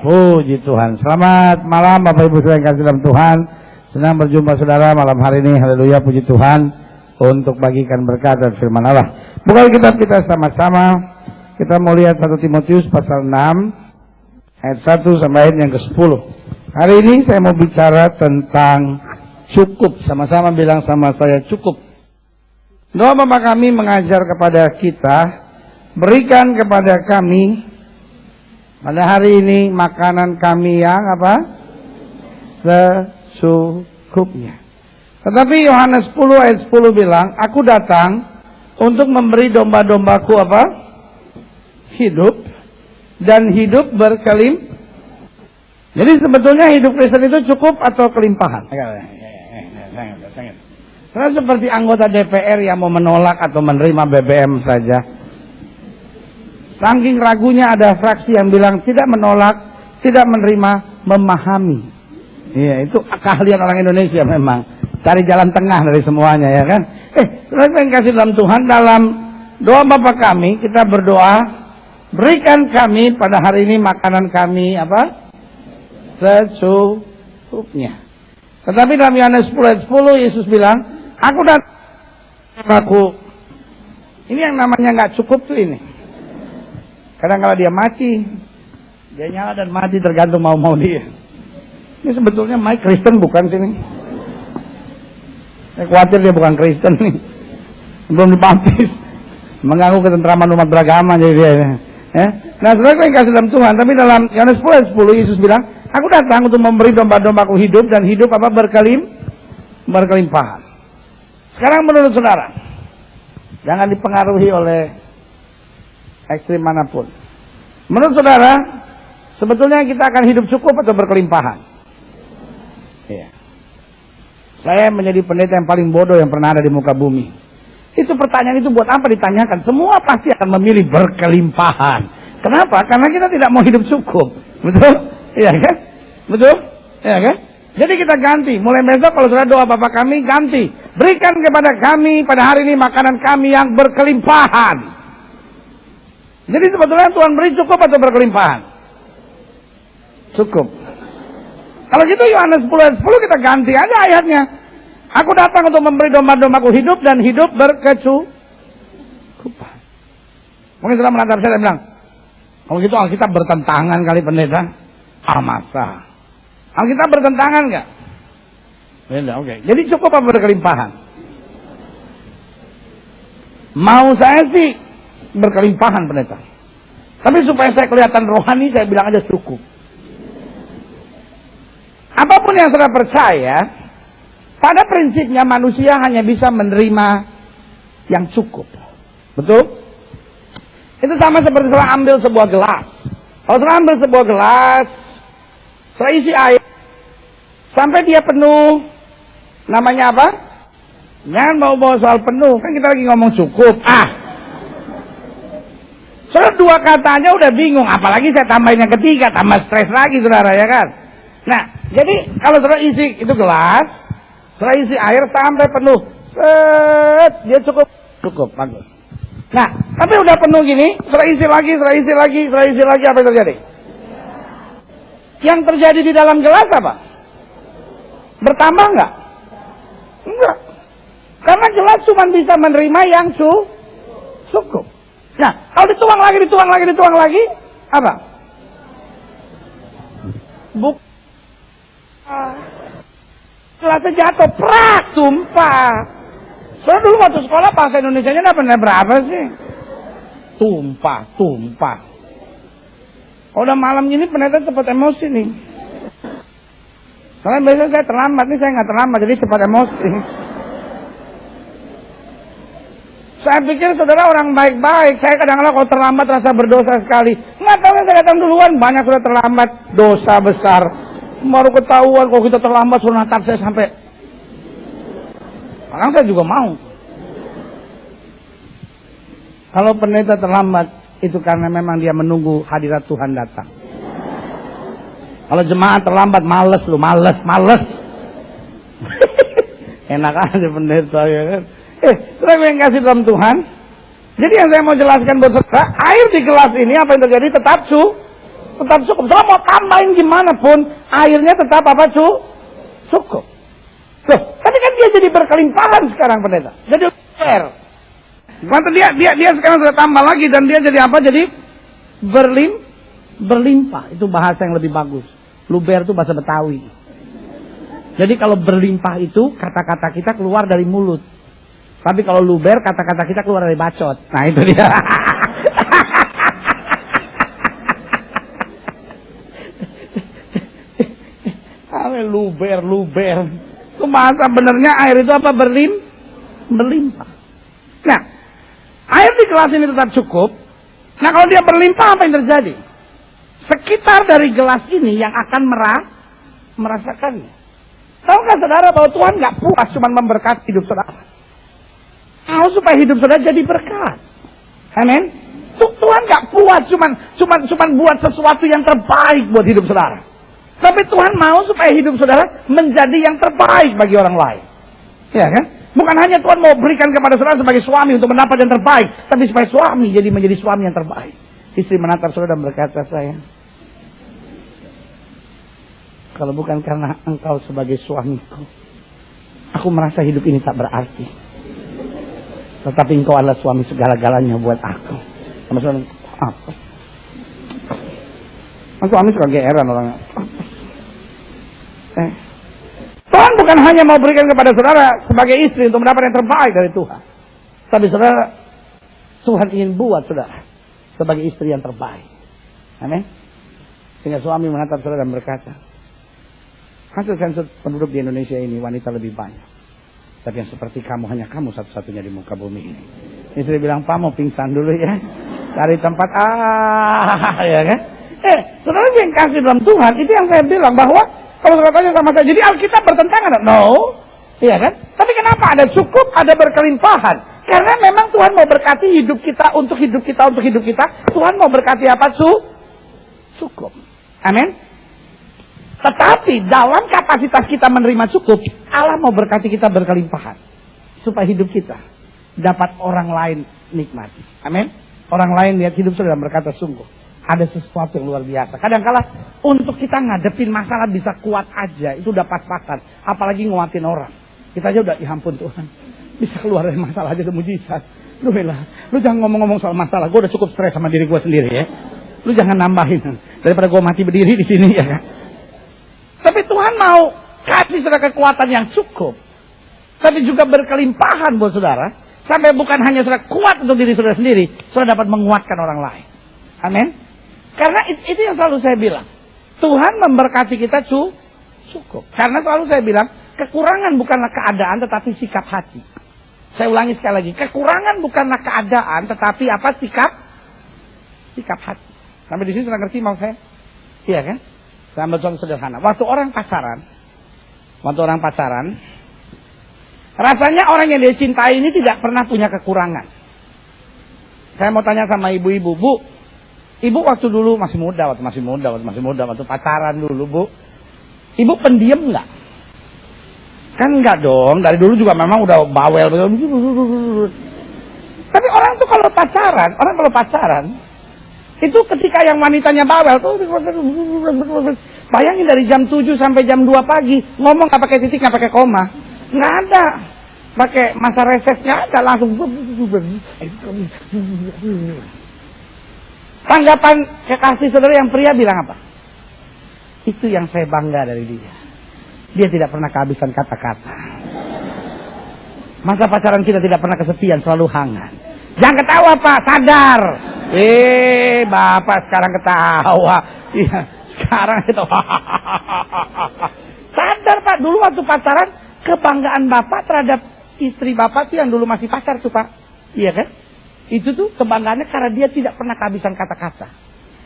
Puji Tuhan. Selamat malam Bapak Ibu saudara yang kasih dalam Tuhan. Senang berjumpa saudara malam hari ini. Haleluya, puji Tuhan untuk bagikan berkat dan firman Allah. Buka kitab kita sama-sama. Kita mau lihat 1 Timotius pasal 6 ayat 1 sampai ayat yang ke-10. Hari ini saya mau bicara tentang cukup. Sama-sama bilang sama saya, cukup. Doa Bapa kami mengajar kepada kita, berikan kepada kami pada hari ini makanan kami yang apa? Secukupnya. Tetapi Yohanes 10 ayat 10 bilang, aku datang untuk memberi domba-dombaku apa? Hidup, dan hidup berkelimpahan. Jadi sebetulnya hidup Kristen itu cukup atau kelimpahan? Karena seperti anggota DPR yang mau menolak atau menerima BBM saja. Saking ragunya ada fraksi yang bilang tidak menolak, tidak menerima, memahami. Iya, itu keahlian orang Indonesia memang. Cari jalan tengah dari semuanya, ya kan? Saudara yang kasih dalam Tuhan, dalam doa Bapa kami, kita berdoa, berikan kami pada hari ini makanan kami apa? Secukupnya. Tetapi dalam Yohanes 10 ayat 10 Yesus bilang, aku datang aku. Ini yang namanya nggak cukup tuh ini. Kadang kalau dia mati, dia nyala dan mati tergantung mau dia. Ini sebetulnya Mike Kristen bukan sini. Saya khawatir dia bukan Kristen nih. Belum dibaptis. Mengganggu ketentraman umat beragama jadi dia. Ya. Nah, saudara yang kasih dalam Tuhan, tapi dalam Yohanes 10 ayat 10 Yesus bilang, aku datang untuk memberi domba-dombaku hidup dan hidup apa? Berkelimpahan. Sekarang menurut saudara, jangan dipengaruhi oleh ekstrim manapun. Menurut saudara, sebetulnya kita akan hidup cukup atau berkelimpahan? Iya. Saya menjadi pendeta yang paling bodoh yang pernah ada di muka bumi. Itu pertanyaan itu buat apa ditanyakan? Semua pasti akan memilih berkelimpahan. Kenapa? Karena kita tidak mau hidup cukup. Betul? Iya kan? Betul? Iya kan? Jadi kita ganti. Mulai besok kalau saudara doa Bapa kami, ganti. Berikan kepada kami pada hari ini makanan kami yang berkelimpahan. Jadi sebetulnya Tuhan beri cukup atau berkelimpahan? Cukup. Kalau gitu Yohanes 10 ayat 10 kita ganti aja ayatnya. Aku datang untuk memberi domba-dombaku hidup dan hidup berkecukupan. Mungkin sudah menatap saya dan bilang, kalau gitu Alkitab bertentangan kali pendeta. Masa? Alkitab bertentangan nggak? Beda, oke. Jadi cukup apa berkelimpahan? Mau saya sih berkelimpahan pendeta. Tapi supaya saya kelihatan rohani, saya bilang aja cukup. Apapun yang saudara percaya, pada prinsipnya manusia hanya bisa menerima yang cukup. Betul? Itu sama seperti saudara ambil sebuah gelas. Kalau saudara ambil sebuah gelas, saudara isi air, sampai dia penuh, namanya apa? Jangan bawa-bawa soal penuh, kan kita lagi ngomong cukup. Saudara dua katanya udah bingung, apalagi saya tambahin yang ketiga, tambah stres lagi saudara, ya kan? Nah, jadi kalau saudara isi itu gelas, saudara isi air sampai penuh, dia cukup, bagus. Nah, tapi udah penuh gini, saudara isi lagi, apa yang terjadi? Yang terjadi di dalam gelas apa? Bertambah nggak? Enggak. Karena gelas cuma bisa menerima yang cukup. Nah, kalau dituang lagi, apa? Gelasnya jatuh, prak, tumpah. Soalnya dulu waktu sekolah bahasa Indonesianya dapat berapa sih? Tumpah. Kalau udah malam gini pendeta cepat emosi nih. Soalnya biasanya saya terlambat, nih saya nggak terlambat, jadi cepat emosi. Saya pikir saudara orang baik-baik. Saya kadang-kadang kalau terlambat rasa berdosa sekali. Nggak tahu saya datang duluan. Banyak sudah terlambat. Dosa besar. Baru ketahuan kalau kita terlambat suruh natap saya sampai. Kadang saya juga mau. Kalau pendeta terlambat, itu karena memang dia menunggu hadirat Tuhan datang. Kalau jemaat terlambat, males. Enak aja pendeta, ya kan? Saudara yang kasih dalam Tuhan. Jadi yang saya mau jelaskan buat saudara, air di gelas ini apa yang terjadi tetap Tetap cukup. Kalau mau tambahin gimana pun, airnya tetap apa cukup. Loh, tapi kan dia jadi berkelimpahan sekarang pendeta. Jadi fair. Maka dia sekarang sudah tambah lagi dan dia jadi apa? Jadi berlimpah. Itu bahasa yang lebih bagus. Luber itu bahasa Betawi. Jadi kalau berlimpah itu kata-kata kita keluar dari mulut. Tapi kalau luber kata-kata kita keluar dari bacot. Nah itu dia. Luber. Itu bahasa benernya air itu apa? Berlimpah. Nah, air di gelas ini tetap cukup. Nah kalau dia berlimpah apa yang terjadi? Sekitar dari gelas ini yang akan merasakannya. Tahukah saudara bahwa Tuhan gak puas cuma memberkati hidup saudara? Mau supaya hidup saudara jadi berkat. Amin. Tuhan gak puas cuma buat sesuatu yang terbaik buat hidup saudara. Tapi Tuhan mau supaya hidup saudara menjadi yang terbaik bagi orang lain. Ya kan? Bukan hanya Tuhan mau berikan kepada saudara sebagai suami untuk mendapat yang terbaik, tapi supaya suami jadi menjadi suami yang terbaik. Istri menatap saudara dan berkata, sayang, kalau bukan karena engkau sebagai suamiku, aku merasa hidup ini tak berarti. Tetapi engkau adalah suami segala-galanya buat aku. Sama saudara, apa? Suami suka geeran orangnya. Tuhan bukan hanya mau berikan kepada saudara sebagai istri untuk mendapat yang terbaik dari Tuhan. Tapi saudara, Tuhan ingin buat saudara sebagai istri yang terbaik. Amin. Sehingga suami menatap saudara dan berkata, hasilkan penduduk di Indonesia ini wanita lebih banyak. Tapi yang seperti kamu, hanya kamu satu-satunya di muka bumi ini. Istri bilang, Pak mau pingsan dulu ya. Cari tempat, ya kan. Saudara yang kasih dalam Tuhan, itu yang saya bilang bahwa kalau saudara tanya sama saya, jadi Alkitab bertentangan? No. Iya kan? Tapi kenapa ada cukup, ada berkelimpahan? Karena memang Tuhan mau berkati hidup kita, untuk hidup kita, untuk hidup kita. Tuhan mau berkati apa? Cukup. Amin. Tetapi dalam kapasitas kita menerima cukup, Allah mau berkati kita berkelimpahan. Supaya hidup kita dapat orang lain nikmati. Amin. Orang lain lihat hidup saudara dan berkata, sungguh ada sesuatu yang luar biasa. Kadang-kala untuk kita ngadepin masalah bisa kuat aja, itu udah pas-pasan. Apalagi nguatin orang. Kita aja udah, ya ampun Tuhan, bisa keluar dari masalah aja, udah mujizat. Lu jangan ngomong-ngomong soal masalah, gue udah cukup stres sama diri gue sendiri ya. Lu jangan nambahin, daripada gue mati berdiri di sini ya kan. Tapi Tuhan mau kasih saudara kekuatan yang cukup, tapi juga berkelimpahan buat saudara, sampai bukan hanya saudara kuat untuk diri saudara sendiri, saudara dapat menguatkan orang lain. Amin. Karena itu yang selalu saya bilang, Tuhan memberkati kita cukup. Karena selalu saya bilang, kekurangan bukanlah keadaan tetapi sikap hati. Saya ulangi sekali lagi, kekurangan bukanlah keadaan tetapi apa? Sikap hati. Sampai di sini sudah ngerti mau saya? Iya kan? Saya ambil contoh sederhana. Waktu orang pacaran, rasanya orang yang dia cintai ini tidak pernah punya kekurangan. Saya mau tanya sama ibu-ibu, Bu, ibu waktu dulu waktu pacaran dulu, Bu, ibu pendiam nggak? Kan enggak dong, dari dulu juga memang udah bawel. Tapi orang kalau pacaran, itu ketika yang wanitanya bawel tuh, bayangin dari jam 7 sampai jam 2 pagi, ngomong nggak pakai titik, nggak pakai koma, nggak ada, pakai masa resesnya ada langsung. Tanggapan kekasih saudara yang pria bilang apa? Itu yang saya bangga dari dia. Dia tidak pernah kehabisan kata-kata. Masa pacaran kita tidak pernah kesepian, selalu hangat. Jangan ketawa Pak, sadar. Bapak sekarang ketawa. Iya, sekarang ketawa. Sadar Pak, dulu waktu pacaran, kebanggaan Bapak terhadap istri Bapak tuh yang dulu masih pacar tuh Pak. Iya kan? Itu tuh kebanggaannya karena dia tidak pernah kehabisan kata-kata.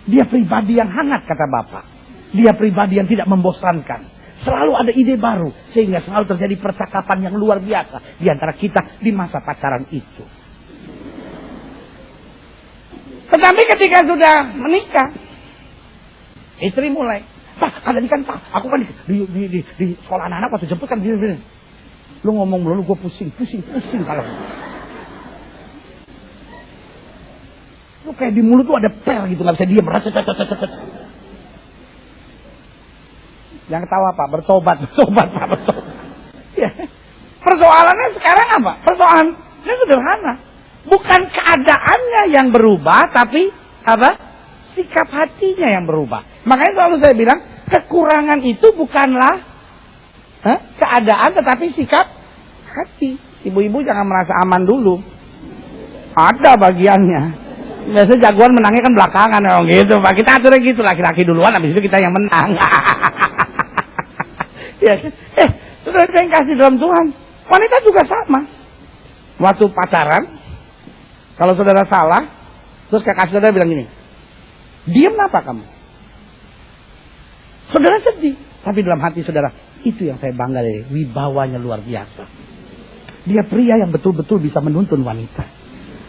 Dia pribadi yang hangat kata Bapak. Dia pribadi yang tidak membosankan. Selalu ada ide baru. Sehingga selalu terjadi percakapan yang luar biasa di antara kita di masa pacaran itu. Tetapi ketika sudah menikah, istri mulai, Pak, ada kan Pak, aku kan di sekolah anak-anak waktu jemput kan gini. Lu ngomong dulu, gue pusing kalau. Lu kayak di mulut tuh ada pel gitu, nggak bisa diem. Yang ketawa Pak, bertobat Pak, bertobat. Ya. Persoalannya sekarang apa? Persoalannya sederhana. Bukan keadaannya yang berubah, tapi apa? Sikap hatinya yang berubah. Makanya selalu saya bilang, kekurangan itu bukanlah keadaan, tetapi sikap hati. Ibu-ibu jangan merasa aman dulu. Ada bagiannya. Biasanya jagoan menangnya kan belakangan, gitu Pak. Kita aturnya gitu, laki-laki duluan, habis itu kita yang menang. Ya, saudara yang kasih dalam Tuhan, wanita juga sama. Waktu pacaran, kalau saudara salah, terus kakak saudara bilang gini, diam apa kamu? Saudara sedih, tapi dalam hati saudara, itu yang saya bangga dari wibawanya luar biasa. Dia pria yang betul-betul bisa menuntun wanita.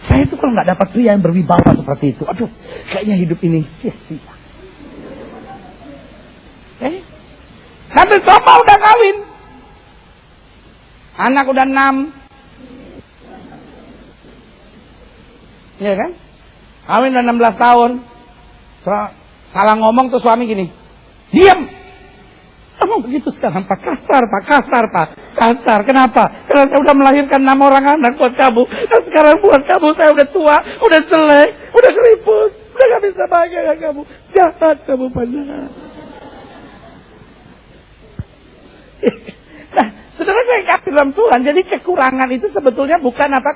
Saya itu kalau nggak dapat pria yang berwibawa seperti itu, aduh, kayaknya hidup ini sia-sia. Tapi coba udah kawin, anak udah 6, ya kan? Kawin udah 16 tahun, salah ngomong tuh suami gini, diam. Kamu begitu sekarang Pak, kasar Pak. Kenapa? Karena saya udah melahirkan 6 orang anak buat kamu. Dan sekarang buat kamu saya udah tua, udah jelek, udah keriput, udah gak bisa bahagia kamu. Jahat kamu panjangan. Nah, saudara saya kasih dalam Tuhan, jadi kekurangan itu sebetulnya bukan apa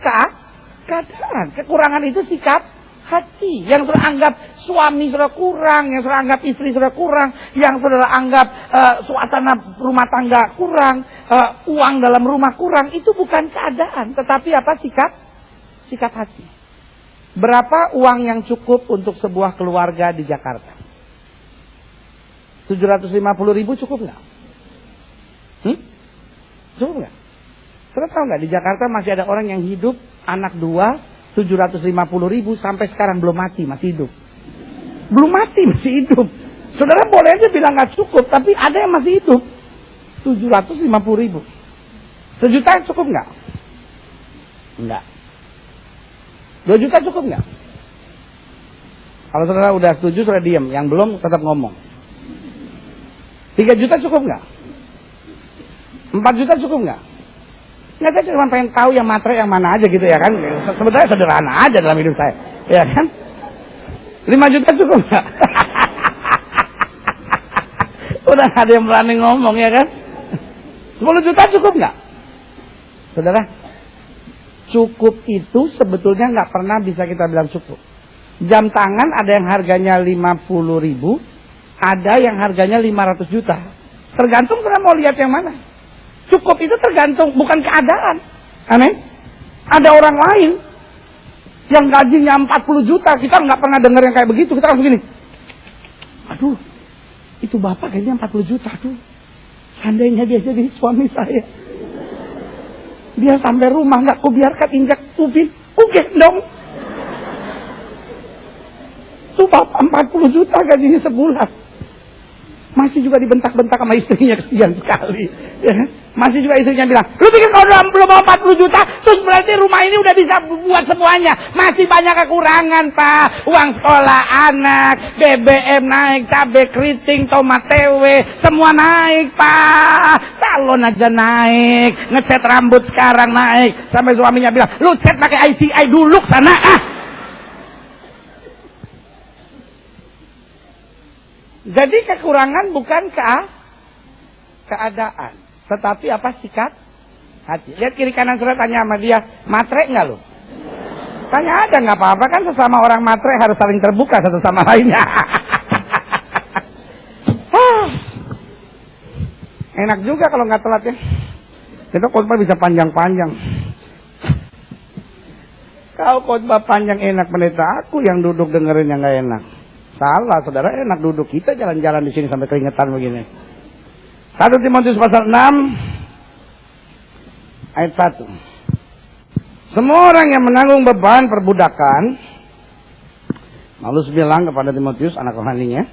keadaan. Kekurangan itu sikap hati. Yang saudara anggap suami saudara kurang, yang saudara anggap istri saudara kurang, yang saudara anggap suasana rumah tangga kurang, uang dalam rumah kurang, itu bukan keadaan, tetapi apa? Sikap hati. Berapa uang yang cukup untuk sebuah keluarga di Jakarta? 750.000 cukup nggak? Cukup nggak? Saudara tahu nggak di Jakarta masih ada orang yang hidup anak 2 750.000 sampai sekarang belum mati, masih hidup. Belum mati, masih hidup. Saudara boleh aja bilang nggak cukup, tapi ada yang masih hidup. 750.000. 1 juta cukup nggak? Enggak. 2 juta cukup nggak? Kalau saudara udah setuju, saudara diam. Yang belum tetap ngomong. 3 juta cukup nggak? 4 juta cukup nggak? Nggak, saya cuma pengen tahu yang materai yang mana aja gitu ya kan. Sebenarnya sederhana aja dalam hidup saya. Ya kan? 5 juta cukup nggak? Udah nggak ada yang berani ngomong ya kan? 10 juta cukup nggak? Saudara, cukup itu sebetulnya nggak pernah bisa kita bilang cukup. Jam tangan ada yang harganya 50.000, ada yang harganya 500 juta. Tergantung saudara mau lihat yang mana. Cukup itu tergantung, bukan keadaan. Amin. Ada orang lain yang gajinya 40 juta, kita nggak pernah dengar yang kayak begitu. Kita langsung gini, aduh, itu bapak kayaknya 40 juta tuh. Seandainya dia jadi suami saya, dia sampai rumah nggak kubiarkan injak ubin, gendong. Tuh bapak 40 juta gajinya sebulan. Masih juga dibentak-bentak sama istrinya, kesian sekali. Ya. Masih juga istrinya bilang, lu pikir kalau belum mau 40 juta, terus berarti rumah ini udah bisa buat semuanya. Masih banyak kekurangan, Pak. Uang sekolah anak, BBM naik, cabai keriting, tomat tewe, semua naik, Pak. Salon aja naik, ngecat rambut sekarang naik. Sampai suaminya bilang, lu cat pakai ICI dulu sana, ah. Jadi kekurangan bukan keadaan, tetapi apa? Sikap hati. Lihat kiri kanan saudara, tanya sama dia, matre nggak lu? Tanya aja, nggak apa-apa kan, sesama orang matre harus saling terbuka satu sama lainnya. Enak juga kalau nggak telat ya. Itu khotbah bisa panjang-panjang. Kau khotbah panjang enak, pendeta, aku yang duduk dengerin yang nggak enak. Salah, saudara, enak duduk, kita jalan-jalan di sini sampai keringetan begini. 1 Timotius pasal 6 ayat 1. Semua orang yang menanggung beban perbudakan, Paulus bilang kepada Timotius, anak rohaninya,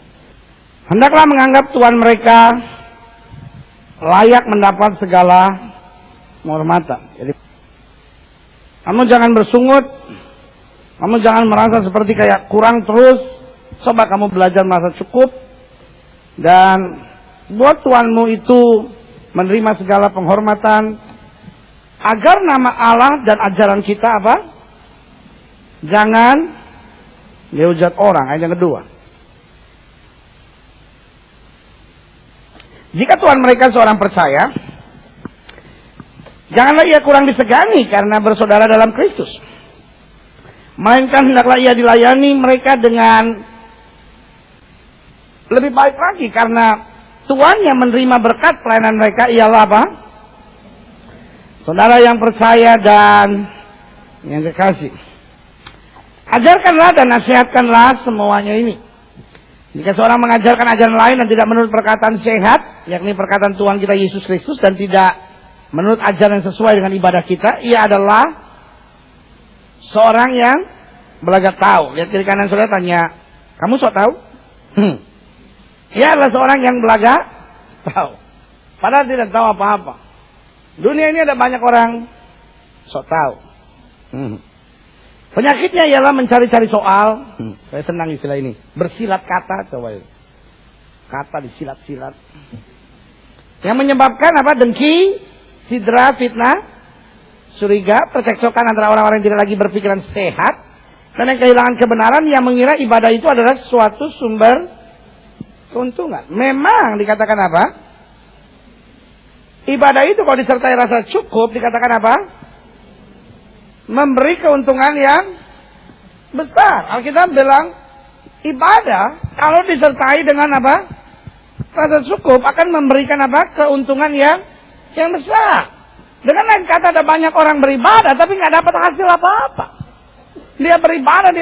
hendaklah menganggap Tuhan mereka layak mendapat segala penghormatan. Jadi, kamu jangan bersungut, kamu jangan merasa seperti kayak kurang terus. Coba kamu belajar merasa cukup. Dan buat Tuhanmu itu menerima segala penghormatan, agar nama Allah dan ajaran kita apa? Jangan dihujat orang. Ayat yang kedua. Jika Tuhan mereka seorang percaya, janganlah ia kurang disegani karena bersaudara dalam Kristus. Melainkan hendaklah ia dilayani mereka dengan lebih baik lagi, karena Tuhan yang menerima berkat pelayanan mereka ialah apa? Saudara yang percaya dan yang kekasih. Ajarkanlah dan nasihatkanlah semuanya ini. Jika seorang mengajarkan ajaran lain dan tidak menurut perkataan sehat, yakni perkataan Tuhan kita Yesus Kristus, dan tidak menurut ajaran yang sesuai dengan ibadah kita, ia adalah seorang yang belaga tahu. Lihat kiri kanan saudara, tanya, kamu sok tahu? Ia adalah seorang yang belaga tahu, padahal tidak tahu apa-apa. Dunia ini ada banyak orang sok tahu. Penyakitnya ialah mencari-cari soal. Saya senang istilah ini. Bersilat kata, coba itu. Kata disilat-silat. Yang menyebabkan apa? Dengki, sidra, fitnah, curiga, percekcokan antara orang-orang yang tidak lagi berpikiran sehat, dan yang kehilangan kebenaran, yang mengira ibadah itu adalah suatu sumber keuntungan. Memang dikatakan apa? Ibadah itu kalau disertai rasa cukup, dikatakan apa? Memberi keuntungan yang besar. Alkitab bilang ibadah kalau disertai dengan apa? Rasa cukup akan memberikan apa? Keuntungan yang besar. Dengan lain kata, ada banyak orang beribadah tapi nggak dapat hasil apa-apa. Dia beribadah,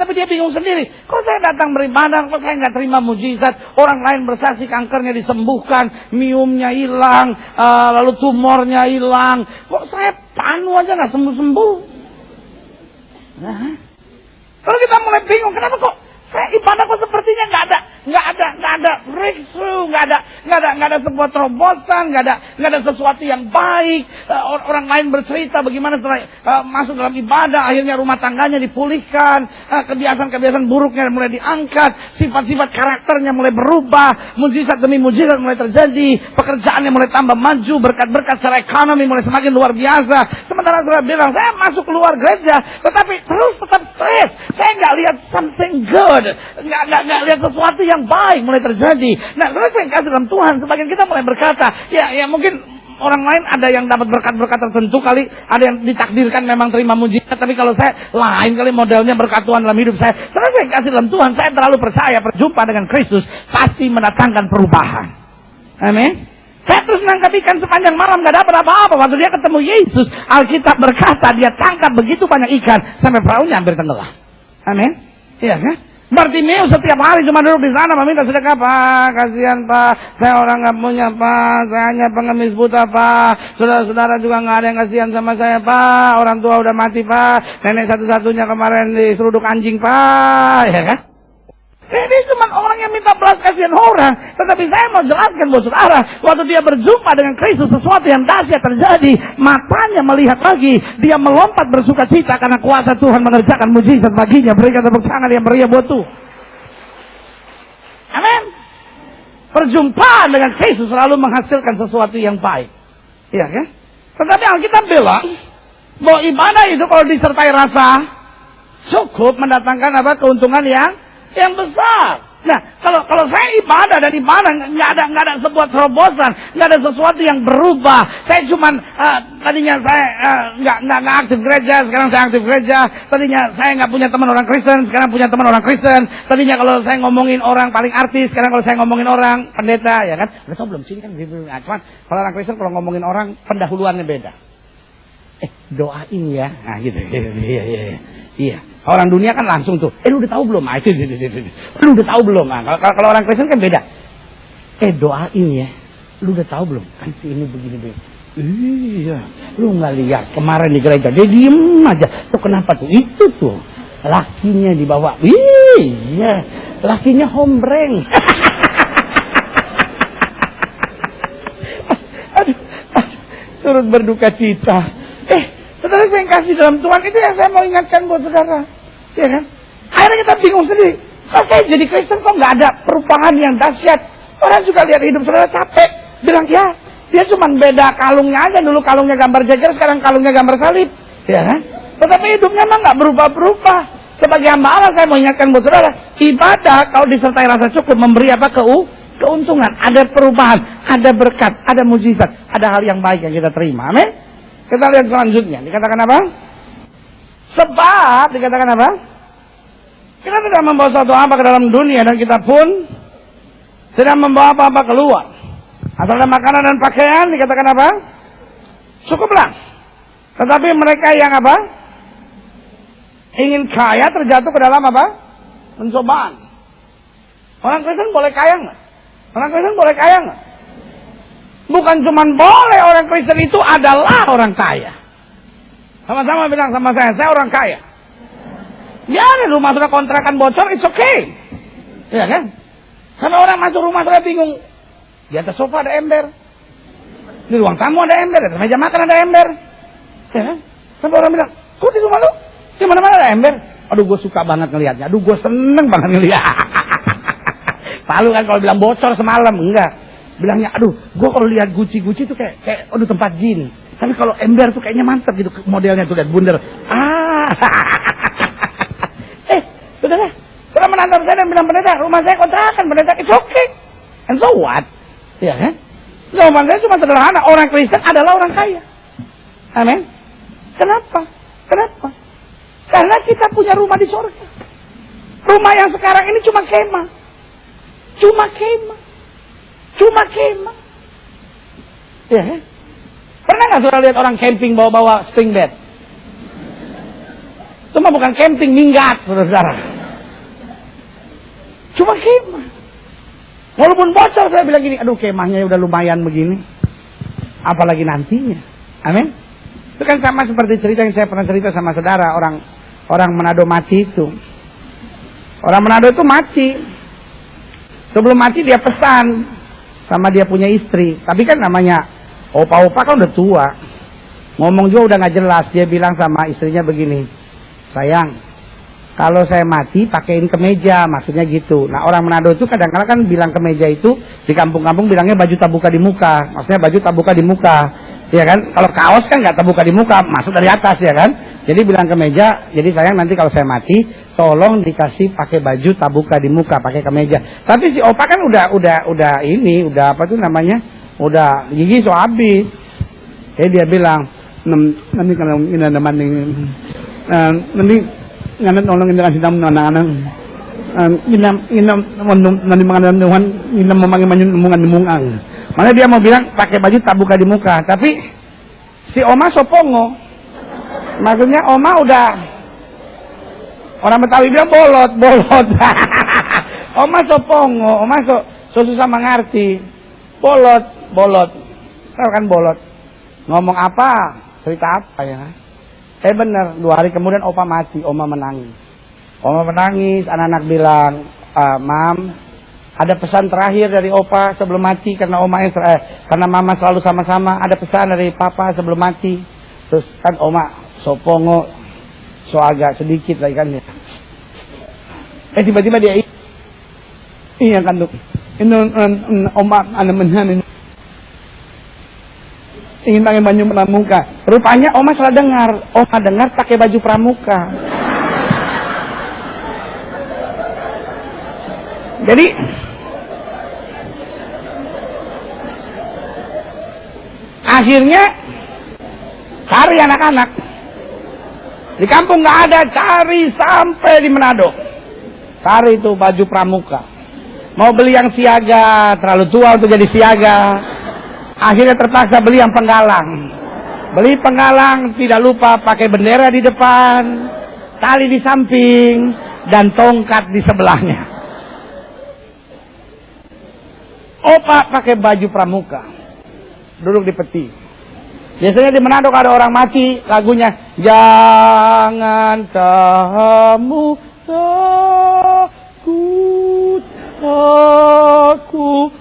tapi dia bingung sendiri. Kok saya datang beribadah, kok saya nggak terima mujizat? Orang lain bersaksi kankernya disembuhkan, miumnya hilang, lalu tumornya hilang. Kok saya panu aja nggak sembuh-sembuh? Nah, kalau kita mulai bingung, kenapa kok saya ibadah kok sepertinya nggak ada breakthrough, nggak ada sebuah terobosan, nggak ada sesuatu yang baik. Orang lain bercerita bagaimana setelah masuk dalam ibadah, akhirnya rumah tangganya dipulihkan, kebiasaan-kebiasaan buruknya mulai diangkat, sifat-sifat karakternya mulai berubah, mujizat demi mujizat mulai terjadi, pekerjaannya mulai tambah maju, berkat-berkat secara ekonomi mulai semakin luar biasa. Sementara saya bilang, saya masuk keluar gereja, tetapi terus tetap stres. Saya nggak lihat something good. Nggak lihat sesuatu yang baik mulai terjadi. Nah, kalau saya kasih dalam Tuhan, sebagian kita mulai berkata, ya mungkin orang lain ada yang dapat berkat-berkat tertentu kali, ada yang ditakdirkan memang terima mujizat, tapi kalau saya lain kali modelnya berkat Tuhan dalam hidup saya. Karena saya kasih dalam Tuhan, saya terlalu percaya berjumpa dengan Kristus pasti mendatangkan perubahan. Amin. Saya terus nangkap ikan sepanjang malam, gak dapat apa-apa. Waktu dia ketemu Yesus, Alkitab berkata dia tangkap begitu banyak ikan sampai perahunya hampir tenggelam. Amin. Iya kan? Bartimeus setiap hari cuma duduk di sana meminta sedekah. Pak, kasihan Pak, saya orang nggak punya Pak, saya hanya pengemis buta Pak, saudara-saudara juga nggak ada yang kasihan sama saya Pak, orang tua udah mati Pak, nenek satu-satunya kemarin diseruduk anjing Pak, ya kan? Ini cuma orang yang minta belas kasihan orang. Tetapi saya mau jelaskan buat saudara, waktu dia berjumpa dengan Kristus, sesuatu yang dahsyat terjadi. Matanya melihat lagi, dia melompat bersuka cita karena kuasa Tuhan mengerjakan mujizat baginya. Berikan tepuk tangan yang meriah buat Tuhan. Amin. Perjumpaan dengan Kristus selalu menghasilkan sesuatu yang baik. Iya kan? Tetapi Alkitab bilang bahwa ibadah itu kalau disertai rasa cukup mendatangkan apa? Keuntungan yang besar. Nah, kalau saya ibadah dan ibadah nggak ada sebuah terobosan, nggak ada sesuatu yang berubah. Saya cuman tadinya saya nggak aktif gereja, sekarang saya aktif gereja. Tadinya saya nggak punya teman orang Kristen, sekarang punya teman orang Kristen. Tadinya kalau saya ngomongin orang paling artis, sekarang kalau saya ngomongin orang pendeta, ya kan? Udah belum sini kan? Cuman kalau orang Kristen kalau ngomongin orang pendahuluannya beda. Doain ya, nah gitu. Iya. Orang dunia kan langsung tuh. Lu udah tahu belum? Itu. Lu udah tahu belum? Nah, kalau orang Kristen kan beda. Doain ya. Lu udah tahu belum? Kan ini begini. Iya. Lu nggak lihat kemarin di gereja dia diem aja. Tuh kenapa tuh? Itu tuh lakinya dibawa. Iya. Lakinya hombreng. aduh. Turut berduka cita. Saudara saya yang kasih dalam Tuhan, itu yang saya mau ingatkan buat saudara. Ya kan? Akhirnya kita bingung sendiri. Kok saya jadi Kristen kok nggak ada perubahan yang dahsyat? Orang juga lihat hidup saudara capek. Bilang, ya, dia cuma beda kalungnya aja. Dulu kalungnya gambar jajar, sekarang kalungnya gambar salib. Ya kan? Tetapi hidupnya memang nggak berubah-berubah. Sebagai hamba Allah, saya mau ingatkan buat saudara, ibadah kalau disertai rasa cukup memberi apa? Keuntungan. Ada perubahan, ada berkat, ada mujizat, ada hal yang baik yang kita terima. Amin. Kita lihat selanjutnya. Dikatakan apa? Sebab, dikatakan apa? Kita tidak membawa suatu apa ke dalam dunia, dan kita pun tidak membawa apa-apa keluar. Asal ada makanan dan pakaian, dikatakan apa? Cukuplah. Tetapi mereka yang apa? Ingin kaya terjatuh ke dalam apa? Pencobaan. Orang Kristen boleh kaya nggak? Orang Kristen boleh kaya nggak? Bukan cuma boleh, orang Kristen itu adalah orang kaya. Sama-sama bilang sama saya orang kaya. Ya, rumah sudah kontrakan bocor, it's okay. Ya kan? Sampai orang masuk rumah sudah bingung. Di atas sofa ada ember. Di ruang tamu ada ember, di meja makan ada ember. Ya kan? Sampai orang bilang, kok di rumah lu? Di mana-mana ada ember. Aduh, gue suka banget ngelihatnya. Aduh, gue seneng banget ngelihat. Palu kan kalau bilang bocor semalam, enggak. Bilangnya, aduh, gue kalau lihat guci-guci tuh kayak, aduh tempat jin. Tapi kalau ember tuh kayaknya mantap gitu modelnya tuh, lihat bundar. Saudara, saudara menantang saya dan bilang, pendeta, rumah saya kontrakan, pendeta, it's okay. And so what? Ya kan? Jawaban saya cuma sederhana, orang Kristen adalah orang kaya. Amin. Kenapa? Kenapa? Karena kita punya rumah di surga. Rumah yang sekarang ini cuma kemah. Cuma kemah. Cuma kemah. Ya kan? Pernah nggak saudara lihat orang camping bawa-bawa spring bed? Itu mah bukan camping, minggat, saudara. Cuma kemah. Walaupun bocor, saya bilang gini, aduh kemahnya udah lumayan begini. Apalagi nantinya. Amin. Itu kan sama seperti cerita yang saya pernah cerita sama saudara, orang Manado mati itu. Orang Manado itu mati. Sebelum mati dia pesan sama dia punya istri. Tapi kan namanya opa-opa kan udah tua. Ngomong juga udah nggak jelas. Dia bilang sama istrinya begini, sayang, kalau saya mati pakaiin kemeja, maksudnya gitu. Nah, orang Manado itu kadang-kadang kan bilang kemeja itu di kampung-kampung bilangnya baju tak buka di muka. Maksudnya baju tak buka di muka. Ya kan? Kalau kaos kan nggak terbuka di muka, masuk dari atas, ya kan? Jadi bilang kemeja, jadi sayang nanti kalau saya mati, tolong dikasih pakai baju tak buka di muka, pakai kemeja. Tapi si opa kan udah apa tuh namanya? Udah gigi so habis. Jadi dia bilang, nanti kalau ini teman nanti nganat nolong ini kasih tamu anak-anak. Nanti mengenai Tuhan, ini memanggil mungang. Mana dia mau bilang pakai baju tak buka di muka, tapi si oma sopongo. Maksudnya oma udah, orang Betawi bilang bolot. Oma sopongo, oma so susah mengerti. Bolot. Tahu kan bolot? Ngomong apa? Cerita apa ya? Bener, 2 hari kemudian opa mati, oma menangis. Oma menangis, anak-anak bilang, Mam, ada pesan terakhir dari opa sebelum mati, karena karena mama selalu sama-sama. Ada pesan dari papa sebelum mati. Terus kan oma sopongo, so agak sedikit lagi kan ya. Tiba-tiba dia iya kan tuh. Ini oma ada menhan ingin pakai baju pramuka. Rupanya oma salah dengar. Oma dengar pakai baju pramuka. Jadi akhirnya cari anak-anak di kampung nggak ada, cari sampai di Manado, cari itu baju pramuka. Mau beli yang siaga, terlalu tua untuk jadi siaga. Akhirnya terpaksa beli yang penggalang. Beli penggalang, tidak lupa pakai bendera di depan, tali di samping, dan tongkat di sebelahnya. Opa pakai baju pramuka, duduk di peti. Biasanya di Manado kalau ada orang mati, lagunya jangan kamu takut, aku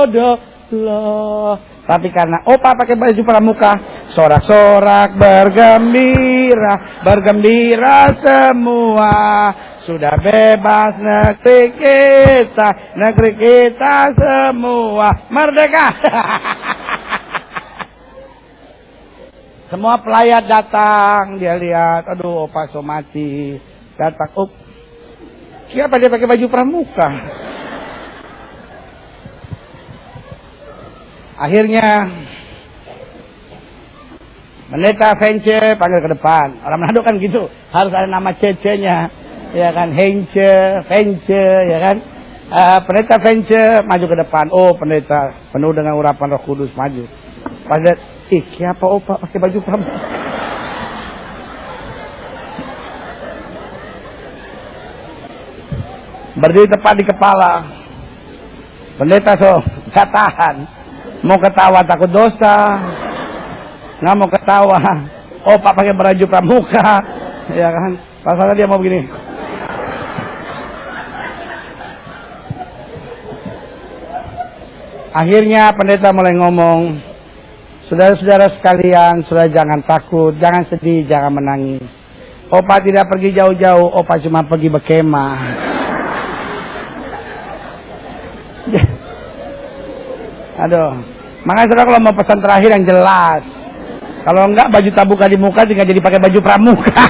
adalah Tapi karena opa pakai baju pramuka, sorak-sorak bergembira, bergembira semua. Sudah bebas negeri kita semua merdeka. Semua pelayat datang, dia lihat, aduh opa somati datang. Oh, siapa dia pakai baju pramuka? Akhirnya Pendeta Vence panggil ke depan. Orang Manado kan gitu, harus ada nama cece-nya, ya kan, Hence, Vence, ya kan. Pendeta Vence maju ke depan. Oh, pendeta penuh dengan urapan Roh Kudus maju. Pada siapa opa pakai baju pramuka? Berdiri tepat di kepala. Pendeta gak tahan. Mau ketawa takut dosa. Nggak mau ketawa. Opa pakai baju pramuka. Ya kan. Pasalnya dia mau begini. Akhirnya pendeta mulai ngomong. Saudara-saudara sekalian, saudara jangan takut, jangan sedih, jangan menangis. Opa tidak pergi jauh-jauh, opa cuma pergi berkemah. Aduh, makanya saudara kalau mau pesan terakhir yang jelas. Kalau enggak baju tabuka di muka tinggal jadi pakai baju pramuka.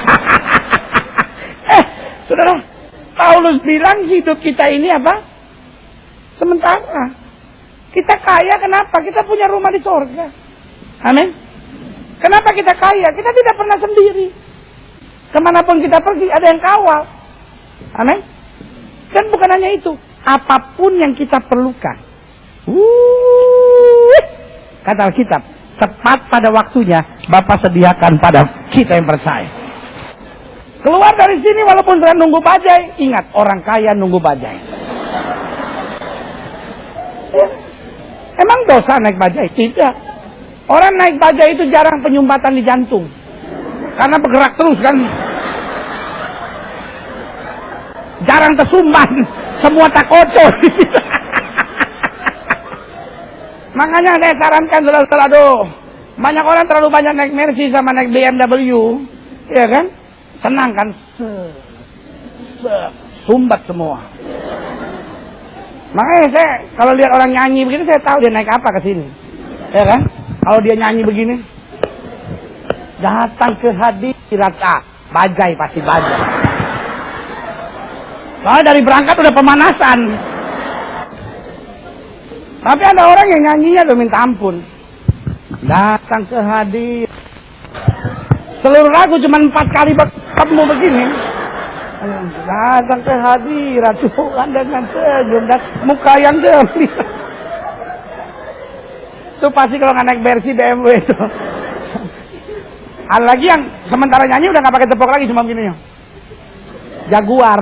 Saudara, Paulus bilang hidup kita ini apa? Sementara. Kita kaya kenapa? Kita punya rumah di sorga. Amin. Kenapa kita kaya? Kita tidak pernah sendiri. Kemanapun kita pergi ada yang kawal. Amin. Dan bukan hanya itu, apapun yang kita perlukan. Kata Alkitab, tepat pada waktunya Bapa sediakan pada kita yang percaya. Keluar dari sini walaupun sedang nunggu bajai, ingat orang kaya nunggu bajai. Emang dosa naik bajai? Tidak. Orang naik bajai itu jarang penyumbatan di jantung. Karena bergerak terus kan. Jarang tersumbat. Semua tak kocor. Makanya saya sarankan saudara-saudara, aduh, banyak orang terlalu banyak naik Mercy sama naik BMW. Ya kan? Tenang kan? Sumbat semua. Makanya saya kalau lihat orang nyanyi begini saya tahu dia naik apa ke sini. Ya kan? Kalau dia nyanyi begini, datang ke hadirat bajai pasti bajai. Kalau dari berangkat udah pemanasan. Tapi ada orang yang nyanyinya udah minta ampun. Datang ke hadirat. Seluruh lagu cuma 4 kali ketemu begini. Datang ke hadirat Tuhan dengan senyum dan muka yang gembira. Itu pasti kalau nggak naik Mercy BMW itu. Ada lagi yang sementara nyanyi udah nggak pakai tepuk lagi, cuma begini ya. Jaguar.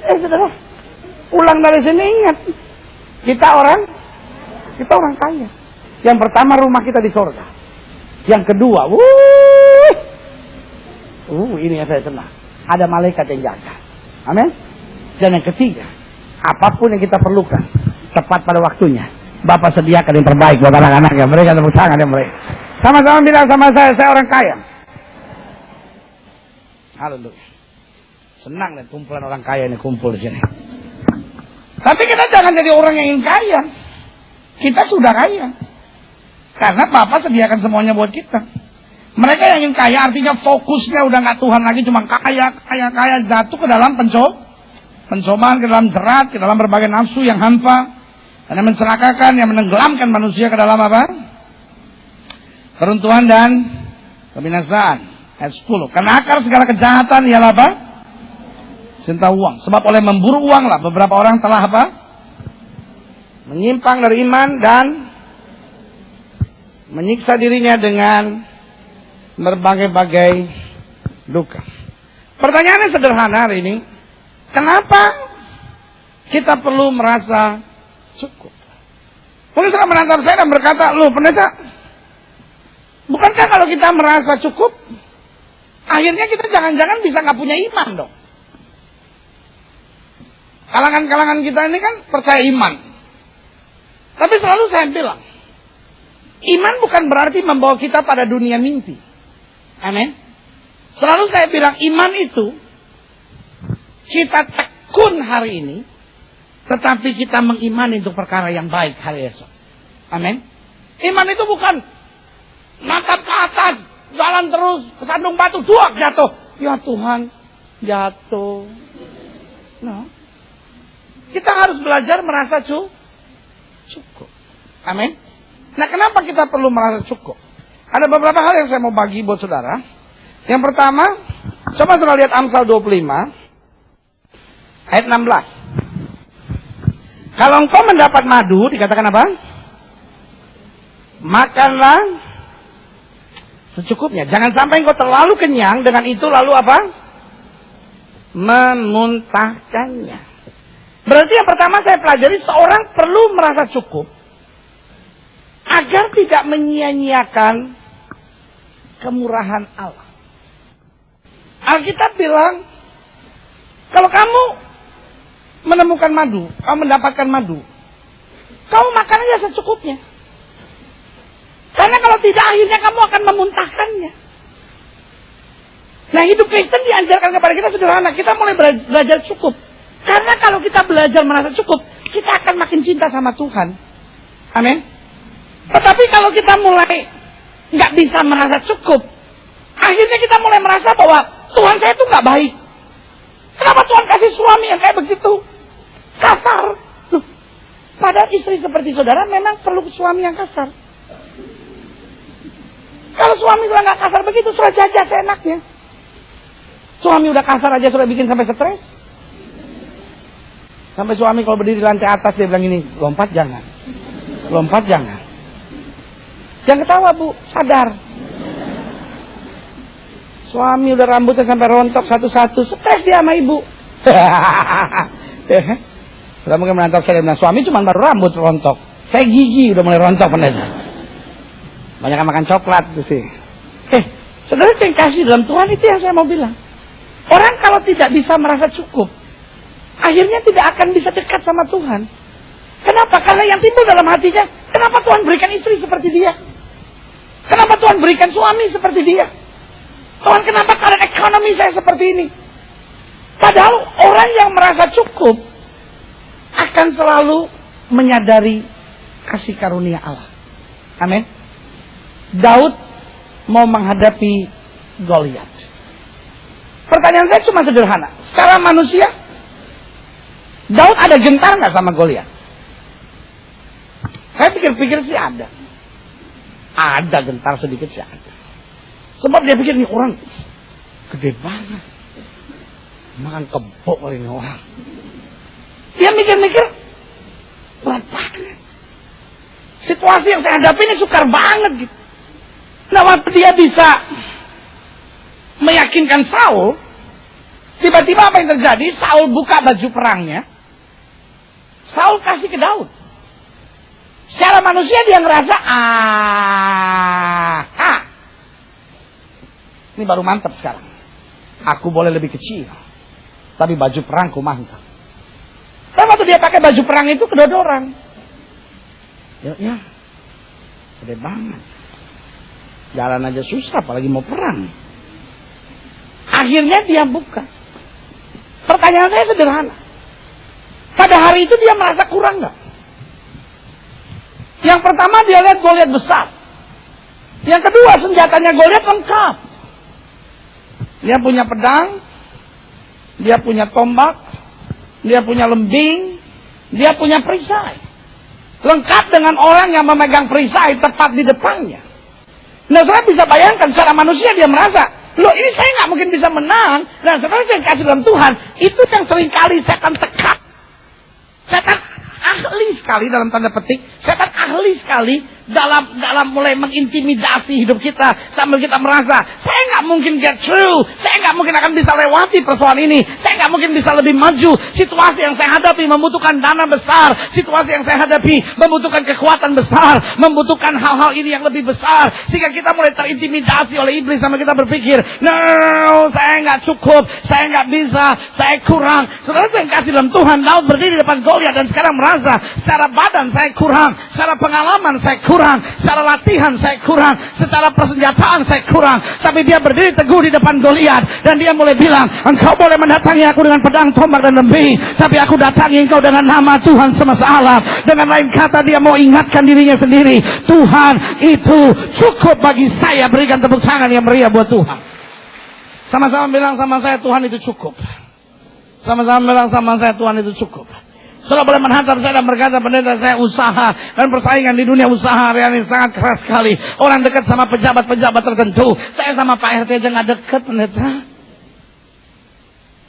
Saudara, pulang dari sini ingat, kita orang kaya. Yang pertama rumah kita di sorga. Yang kedua, ini yang saya senang. Ada malaikat yang jaga. Amin. Dan yang ketiga, apapun yang kita perlukan, tepat pada waktunya, Bapak sediakan yang terbaik buat anak-anaknya. Mereka tepuk tangan ya mereka. Sama-sama bilang sama saya orang kaya. Haleluya. Senang deh kumpulan orang kaya ini kumpul di sini. Tapi kita jangan jadi orang yang ingin kaya. Kita sudah kaya. Karena Bapak sediakan semuanya buat kita. Mereka yang ingin kaya artinya fokusnya udah nggak Tuhan lagi, cuma kaya, jatuh ke dalam pencobaan, ke dalam jerat, ke dalam berbagai nafsu yang hampa, yang mencelakakan, yang menenggelamkan manusia ke dalam apa? Keruntuhan dan kebinasaan. Ayat 10. Karena akar segala kejahatan ialah apa? Cinta uang. Sebab oleh memburu uang lah beberapa orang telah apa? Menyimpang dari iman dan menyiksa dirinya dengan berbagai-bagai duka. Pertanyaannya sederhana hari ini. Kenapa kita perlu merasa cukup? Mungkin saudara menatap saya dan berkata, loh pendeta, bukankah kalau kita merasa cukup, akhirnya kita jangan-jangan bisa nggak punya iman dong? Kalangan-kalangan kita ini kan percaya iman. Tapi selalu saya bilang, iman bukan berarti membawa kita pada dunia mimpi. Amin. Selalu saya bilang iman itu kita tekun hari ini, tetapi kita mengimani untuk perkara yang baik hari esok. Amin. Iman itu bukan natap ke atas, jalan terus, kesandung batu, duak jatuh. Ya Tuhan, jatuh. No. Kita harus belajar merasa cukup. Amin. Nah, kenapa kita perlu merasa cukup? Ada beberapa hal yang saya mau bagi buat saudara. Yang pertama, coba saudara lihat Amsal 25 ayat 16. Kalau engkau mendapat madu, dikatakan apa? Makanlah secukupnya. Jangan sampai engkau terlalu kenyang, dengan itu lalu apa? Memuntahkannya. Berarti yang pertama saya pelajari, seorang perlu merasa cukup agar tidak menyia-nyiakan kemurahan Allah. Alkitab bilang, kalau kamu menemukan madu, kamu mendapatkan madu, kamu makan aja secukupnya. Karena kalau tidak, akhirnya kamu akan memuntahkannya. Nah, hidup Kristen diajarkan kepada kita sederhana. Kita mulai belajar cukup. Karena kalau kita belajar merasa cukup, kita akan makin cinta sama Tuhan. Amin. Tetapi kalau kita mulai nggak bisa merasa cukup, akhirnya kita mulai merasa bahwa Tuhan saya itu nggak baik. Kenapa Tuhan kasih suami yang kayak begitu? Kasar. Loh, padahal istri seperti saudara memang perlu suami yang kasar. Kalau suami sudah nggak kasar begitu, sudah jajah seenaknya. Suami udah kasar aja sudah bikin sampai stres. Sampai suami kalau berdiri di lantai atas dia bilang gini, lompat jangan. Lompat jangan. Jangan ketawa bu, sadar. Suami udah rambutnya sampai rontok satu-satu, stres dia sama ibu. Sudah mungkin menantang saya bilang, suami cuma baru rambut rontok. Saya gigi udah mulai rontok pendeta. Banyak makan coklat tuh sih. Saudara yang kasih dalam Tuhan itu yang saya mau bilang. Orang kalau tidak bisa merasa cukup, akhirnya tidak akan bisa dekat sama Tuhan. Kenapa? Karena yang timbul dalam hatinya, kenapa Tuhan berikan istri seperti dia? Kenapa Tuhan berikan suami seperti dia? Tuhan, kenapa keadaan ekonomi saya seperti ini? Padahal orang yang merasa cukup akan selalu menyadari kasih karunia Allah. Amin. Daud mau menghadapi Goliat. Pertanyaan saya cuma sederhana. Secara manusia, Daud ada gentar nggak sama Goliat? Saya pikir-pikir sih ada. Ada gentar sedikit sih ada. Sebab dia pikir, nih orang gede banget. Makan kebo kali ini orang. Dia mikir-mikir, berat banget. Situasi yang saya hadapi ini sukar banget gitu. Nah, waktu dia bisa meyakinkan Saul, tiba-tiba apa yang terjadi? Saul buka baju perangnya. Saul kasih ke Daud. Secara manusia dia ngerasa, ini baru mantap sekarang. Aku boleh lebih kecil, tapi baju perangku mantap. Tapi waktu dia pakai baju perang itu kedodoran. Ya, gede banget. Jalan aja susah, apalagi mau perang. Akhirnya dia buka. Pertanyaan saya sederhana. Pada hari itu dia merasa kurang nggak? Yang pertama dia lihat Goliat besar. Yang kedua senjatanya Goliat lengkap. Dia punya pedang, dia punya tombak, dia punya lembing, dia punya perisai. Lengkap dengan orang yang memegang perisai tepat di depannya. Nah, saya bisa bayangkan secara manusia dia merasa, loh ini saya nggak mungkin bisa menang. Dan setelah saya kasih dalam Tuhan, itu yang seringkali setan tekan. Setan ahli sekali dalam tanda petik. Setan ahli sekali dalam mulai mengintimidasi hidup kita sambil kita merasa saya nggak mungkin get through, saya nggak mungkin akan bisa lewati persoalan ini, saya nggak mungkin bisa lebih maju. Situasi yang saya hadapi membutuhkan dana besar, situasi yang saya hadapi membutuhkan kekuatan besar, membutuhkan hal-hal ini yang lebih besar, sehingga kita mulai terintimidasi oleh iblis sampai kita berpikir, no, saya nggak cukup, saya nggak bisa, saya kurang. Saudara yang kasih dalam Tuhan, Daud berdiri di depan Goliat dan sekarang merasa secara badan saya kurang, secara pengalaman saya kurang, secara latihan saya kurang, secara persenjataan saya kurang. Tapi dia berdiri teguh di depan Goliat dan dia mulai bilang, engkau boleh mendatangi aku dengan pedang, tombak dan lembing, tapi aku datangi engkau dengan nama Tuhan semesta alam. Dengan lain kata, dia mau ingatkan dirinya sendiri, Tuhan itu cukup bagi saya. Berikan tepuk tangan yang meriah buat Tuhan. Sama-sama bilang sama saya, Tuhan itu cukup. Sama-sama bilang sama saya, Tuhan itu cukup. Saudara boleh menghadap saya dan berkata, pendeta, saya usaha dan persaingan di dunia usaha hari ini sangat keras sekali. Orang dekat sama pejabat-pejabat tertentu. Saya sama Pak RT aja nggak dekat, pendeta.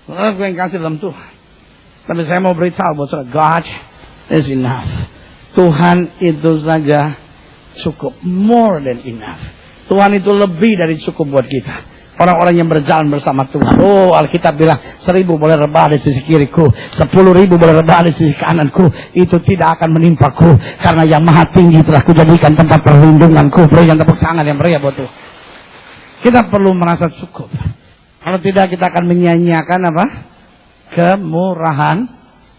Saudara, gue yang kasih dalam Tuhan. Tapi saya mau beritahu buat saudara, God is enough. Tuhan itu saja cukup, more than enough. Tuhan itu lebih dari cukup buat kita. Orang-orang yang berjalan bersama Tuhan. Oh, Alkitab bilang 1.000 boleh rebah di sisi kiriku, 10.000 boleh rebah di sisi kananku, itu tidak akan menimpaku, karena yang maha tinggi telah kujadikan tempat perlindunganku. Berikan tepuk tangan yang meriah buat Tuhan. Kita perlu merasa cukup. Kalau tidak, kita akan menyia-nyiakan apa? Kemurahan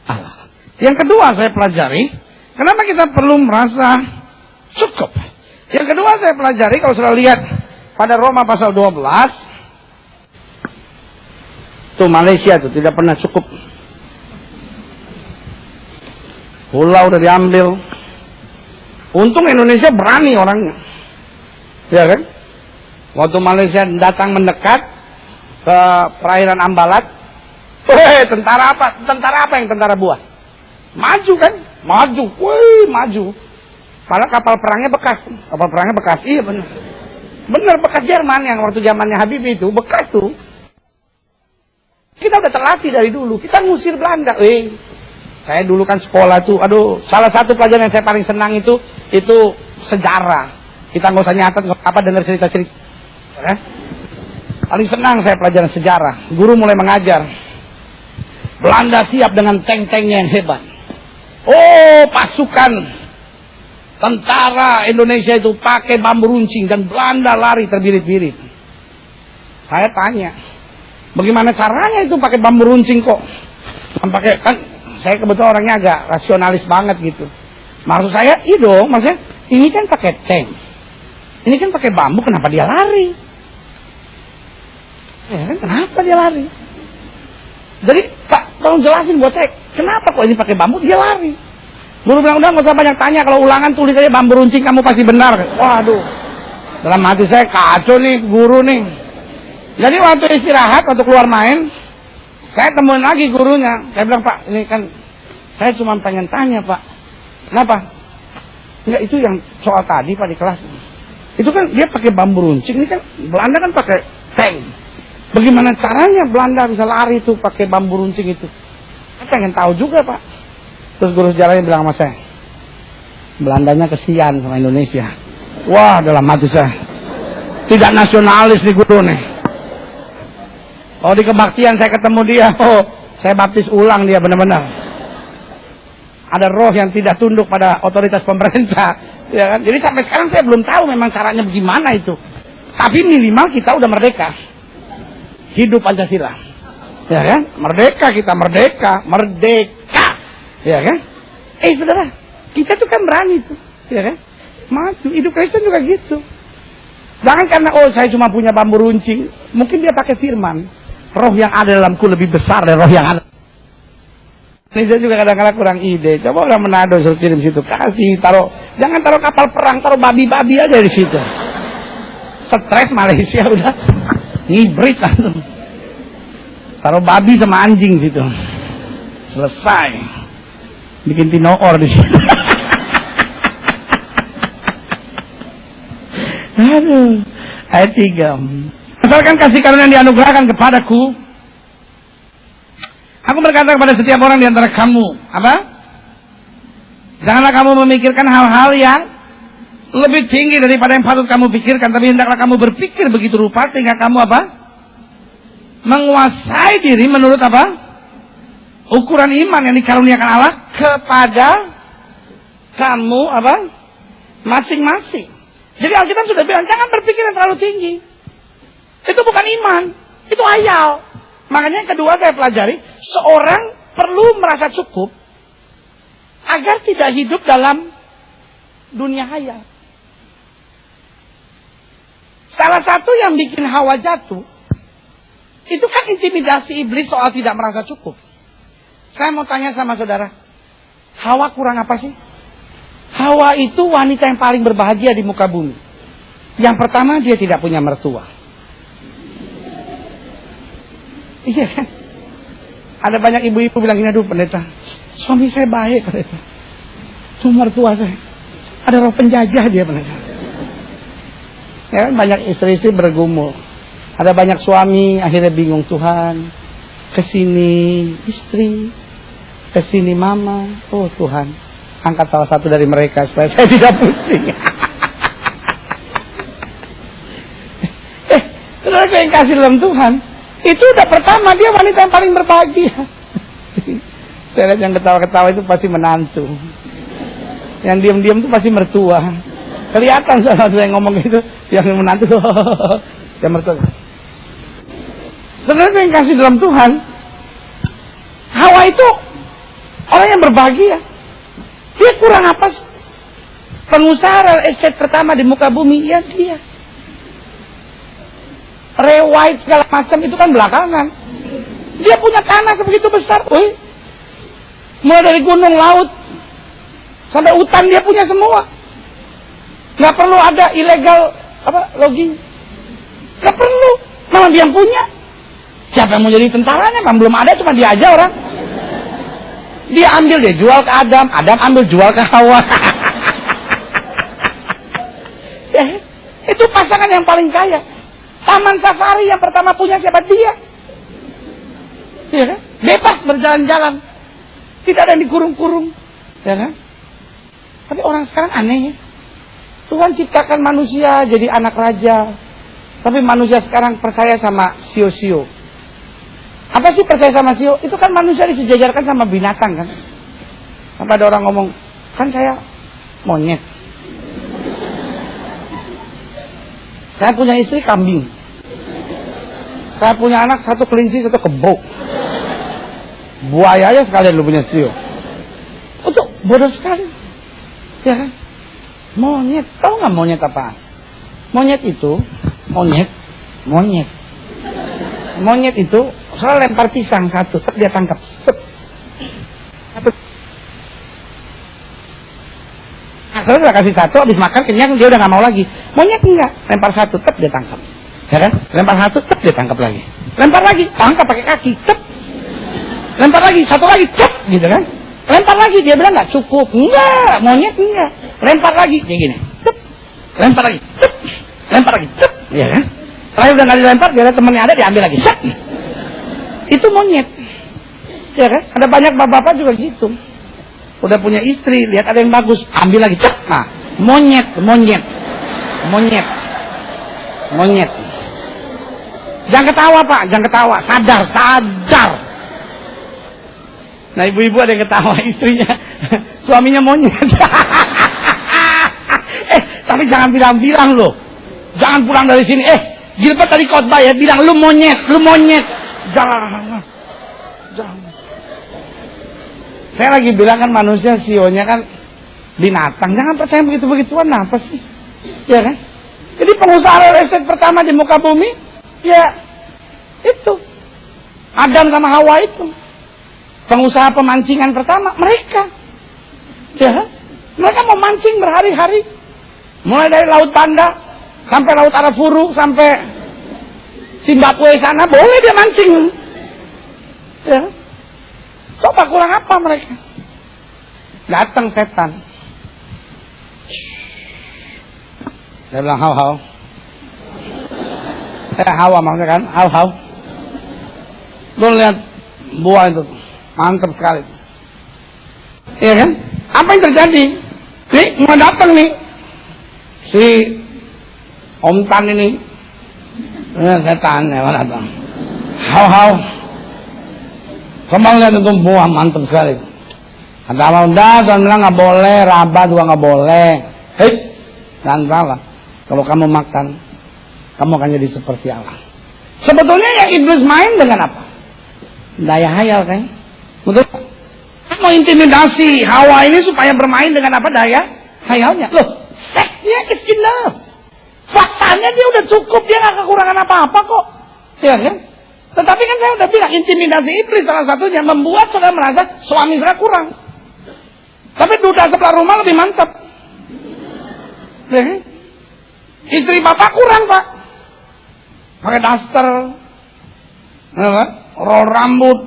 Allah. Yang kedua saya pelajari, kenapa kita perlu merasa cukup. Yang kedua saya pelajari, kalau sudah lihat pada Roma pasal 12, tuh Malaysia tuh tidak pernah cukup. Pulau udah diambil. Untung Indonesia berani orangnya. Ya kan? Waktu Malaysia datang mendekat ke perairan Ambalat, tentara apa? Tentara apa yang tentara buat? Maju kan? Maju. Maju. Padahal kapal perangnya bekas. Kapal perangnya bekas. Iya benar. Benar, bekas Jerman yang waktu zamannya Habibie itu bekas tuh. Kita udah terlatih dari dulu. Kita ngusir Belanda. Saya dulu kan sekolah tuh, aduh, salah satu pelajaran yang saya paling senang itu sejarah. Kita nggak usah nyatet, apa dengar cerita-cerita. Paling senang saya pelajaran sejarah. Guru mulai mengajar. Belanda siap dengan tank-tanknya yang hebat. Oh, pasukan tentara Indonesia itu pakai bambu runcing dan Belanda lari terbirit-birit. Saya tanya, bagaimana caranya itu pakai bambu runcing kok? Kan saya kebetulan orangnya agak rasionalis banget gitu. Maksud saya, maksudnya ini kan pakai tank, ini kan pakai bambu, kenapa dia lari? Ya kan, kenapa dia lari? Jadi Pak, tolong jelasin buat saya, kenapa kok ini pakai bambu dia lari? Guru bilang, udah nggak usah banyak tanya, kalau ulangan tulis aja bambu runcing kamu pasti benar. Waduh, dalam hati saya kacau nih guru nih. Jadi waktu istirahat, waktu keluar main, saya temuin lagi gurunya. Saya bilang, Pak, ini kan saya cuma pengen tanya, Pak, kenapa? Enggak, itu yang soal tadi Pak di kelas. Itu kan dia pakai bambu runcing, ini kan Belanda kan pakai tank. Bagaimana caranya Belanda bisa lari tuh pakai bambu runcing itu? Saya pengen tahu juga, Pak. Terus guru sejarahnya bilang sama saya, Belandanya kesian sama Indonesia. Wah, dalam hati saya, tidak nasionalis nih guru nih. Oh, di kebaktian saya ketemu dia, saya baptis ulang dia benar-benar. Ada roh yang tidak tunduk pada otoritas pemerintah, ya kan? Jadi sampai sekarang saya belum tahu memang caranya bagaimana itu. Tapi minimal kita udah merdeka. Hidup Pancasila. Ya kan? Merdeka, kita merdeka. Ya kan? Saudara, kita tuh kan berani tuh, ya kan? Maju, hidup Kristen juga gitu. Jangan karena saya cuma punya bambu runcing, mungkin dia pakai firman. Roh yang ada dalamku lebih besar dari roh yang ada. Ini saya juga kadang-kadang kurang ide. Coba orang Manado suruh kirim situ, kasih jangan taruh kapal perang, taruh babi-babi aja di situ. Stres Malaysia udah ngibrit langsung. Taruh babi sama anjing situ. Selesai. Bikin tinoor di situ. Aduh. Ayat 3. Asalkan kasih karunia yang dianugerahkan kepadaku, aku berkata kepada setiap orang di antara kamu, apa? Janganlah kamu memikirkan hal-hal yang lebih tinggi daripada yang patut kamu pikirkan, tapi hendaklah kamu berpikir begitu rupa sehingga kamu apa? Menguasai diri menurut apa? Ukuran iman yang dikaruniakan Allah kepada kamu apa? Masing-masing. Jadi Alkitab sudah bilang jangan berpikir yang terlalu tinggi. Itu bukan iman, itu hayal. Makanya yang kedua saya pelajari, seorang perlu merasa cukup agar tidak hidup dalam dunia hayal. Salah satu yang bikin Hawa jatuh, itu kan intimidasi iblis soal tidak merasa cukup. Saya mau tanya sama saudara, Hawa kurang apa sih? Hawa itu wanita yang paling berbahagia di muka bumi. Yang pertama, dia tidak punya mertua. Iya kan? Ada banyak ibu-ibu bilang gini, aduh pendeta, suami saya baik pendeta. Cuma mertua saya, ada roh penjajah dia pendeta. Ya kan, banyak istri-istri bergumul. Ada banyak suami akhirnya bingung, Tuhan, kesini istri, kesini mama. Oh Tuhan, angkat salah satu dari mereka supaya saya tidak pusing. Saudara yang kasih dalam Tuhan, itu udah pertama, dia wanita yang paling berbahagia. Saya lihat yang ketawa-ketawa itu pasti menantu. Yang diam-diam itu pasti mertua. Kelihatan salah saya ngomong gitu, yang menantu, yang mertua. Saudara yang kasih dalam Tuhan, Hawa itu orang yang berbahagia. Dia kurang apa sih? Pengusaha real estate pertama di muka bumi, ya dia. Rewide segala macam itu kan belakangan. Dia punya tanah sebegitu besar. Wih. Mulai dari gunung, laut, sampai hutan dia punya semua. Gak perlu ada ilegal logging. Gak perlu. Malah dia yang punya. Siapa yang mau jadi tentaranya? Memang belum ada, cuma dia aja orang. Dia ambil, dia jual ke Adam. Adam ambil, jual ke Hawa. Ya, itu pasangan yang paling kaya. Taman safari yang pertama punya siapa? Dia. Ya kan? Bebas berjalan-jalan. Tidak ada yang dikurung-kurung. Ya kan? Tapi orang sekarang aneh ya. Tuhan ciptakan manusia jadi anak raja. Tapi manusia sekarang percaya sama sio-sio. Apa sih percaya sama sio? Itu kan manusia disejajarkan sama binatang kan. Sampai ada orang ngomong, kan saya monyet. Saya punya istri kambing. Saya punya anak satu kelinci, satu kebo. Buaya aja sekalian lu punya sio. Itu bodoh sekali. Ya kan? Monyet. Tahu nggak monyet apa? Monyet itu, monyet itu soal lempar pisang satu, dia tangkap. Nah, kalau udah kasih satu, habis makan kenyang dia udah nggak mau lagi. Monyet enggak, lempar satu, dia tangkap. Ya kan? Lempar satu, dia tangkap lagi. Lempar lagi, tangkap pakai kaki, lempar lagi, satu lagi, gitu kan? Lempar lagi, dia bilang nggak cukup. Enggak, monyet enggak. Lempar lagi, kayak gini. Lempar lagi, lempar lagi, ya kan? Terakhir udah nggak dilempar, dia lihat temennya ada, diambil lagi. Itu monyet. Ya kan? Ada banyak bapak-bapak juga gitu. Udah punya istri, lihat ada yang bagus, ambil lagi. Nah, monyet. Jangan ketawa Pak, jangan ketawa. Sadar. Nah ibu-ibu ada yang ketawa, istrinya, suaminya monyet. Tapi jangan bilang-bilang loh. Jangan pulang dari sini. Gilbert tadi khotbah ya, bilang lu monyet. Jangan. Saya lagi bilang kan manusia sionya kan binatang. Jangan percaya begitu-begituan, apa sih? Ya kan? Jadi pengusaha real estate pertama di muka bumi, ya itu. Adam sama Hawa itu. Pengusaha pemancingan pertama, mereka. Ya, mereka mau mancing berhari-hari. Mulai dari Laut Banda sampai Laut Arafuru sampai Zimbabwe sana boleh dia mancing. Ya. Coba kurang apa mereka? Datang setan. Dia bilang hau. Hawa maksudnya kan, hau. Lu lihat buah itu, mantap sekali. Iya kan? Apa yang terjadi? Nih, mau datang nih si Om Tan ini. Setan ya, mana bang? Hau. Kembali lihat itu buah mantap sekali. Ada apa udah? Tuhan bilang nggak boleh, raba juga nggak boleh. Hei, jangan salah. Kalau kamu makan, kamu akan jadi seperti Allah. Sebetulnya yang iblis main dengan apa? Daya hayal kan? Betul? Mau intimidasi Hawa ini supaya bermain dengan apa daya hayalnya. Loh, dia it's enough. Faktanya dia udah cukup, dia nggak kekurangan apa-apa kok. Ya kan? Tetapi kan saya udah bilang intimidasi iblis salah satunya membuat saudara merasa suami saya kurang. Tapi duda sebelah rumah lebih mantap. Ya kan? Istri bapak kurang pak. Pakai daster, ya kan? Roll rambut,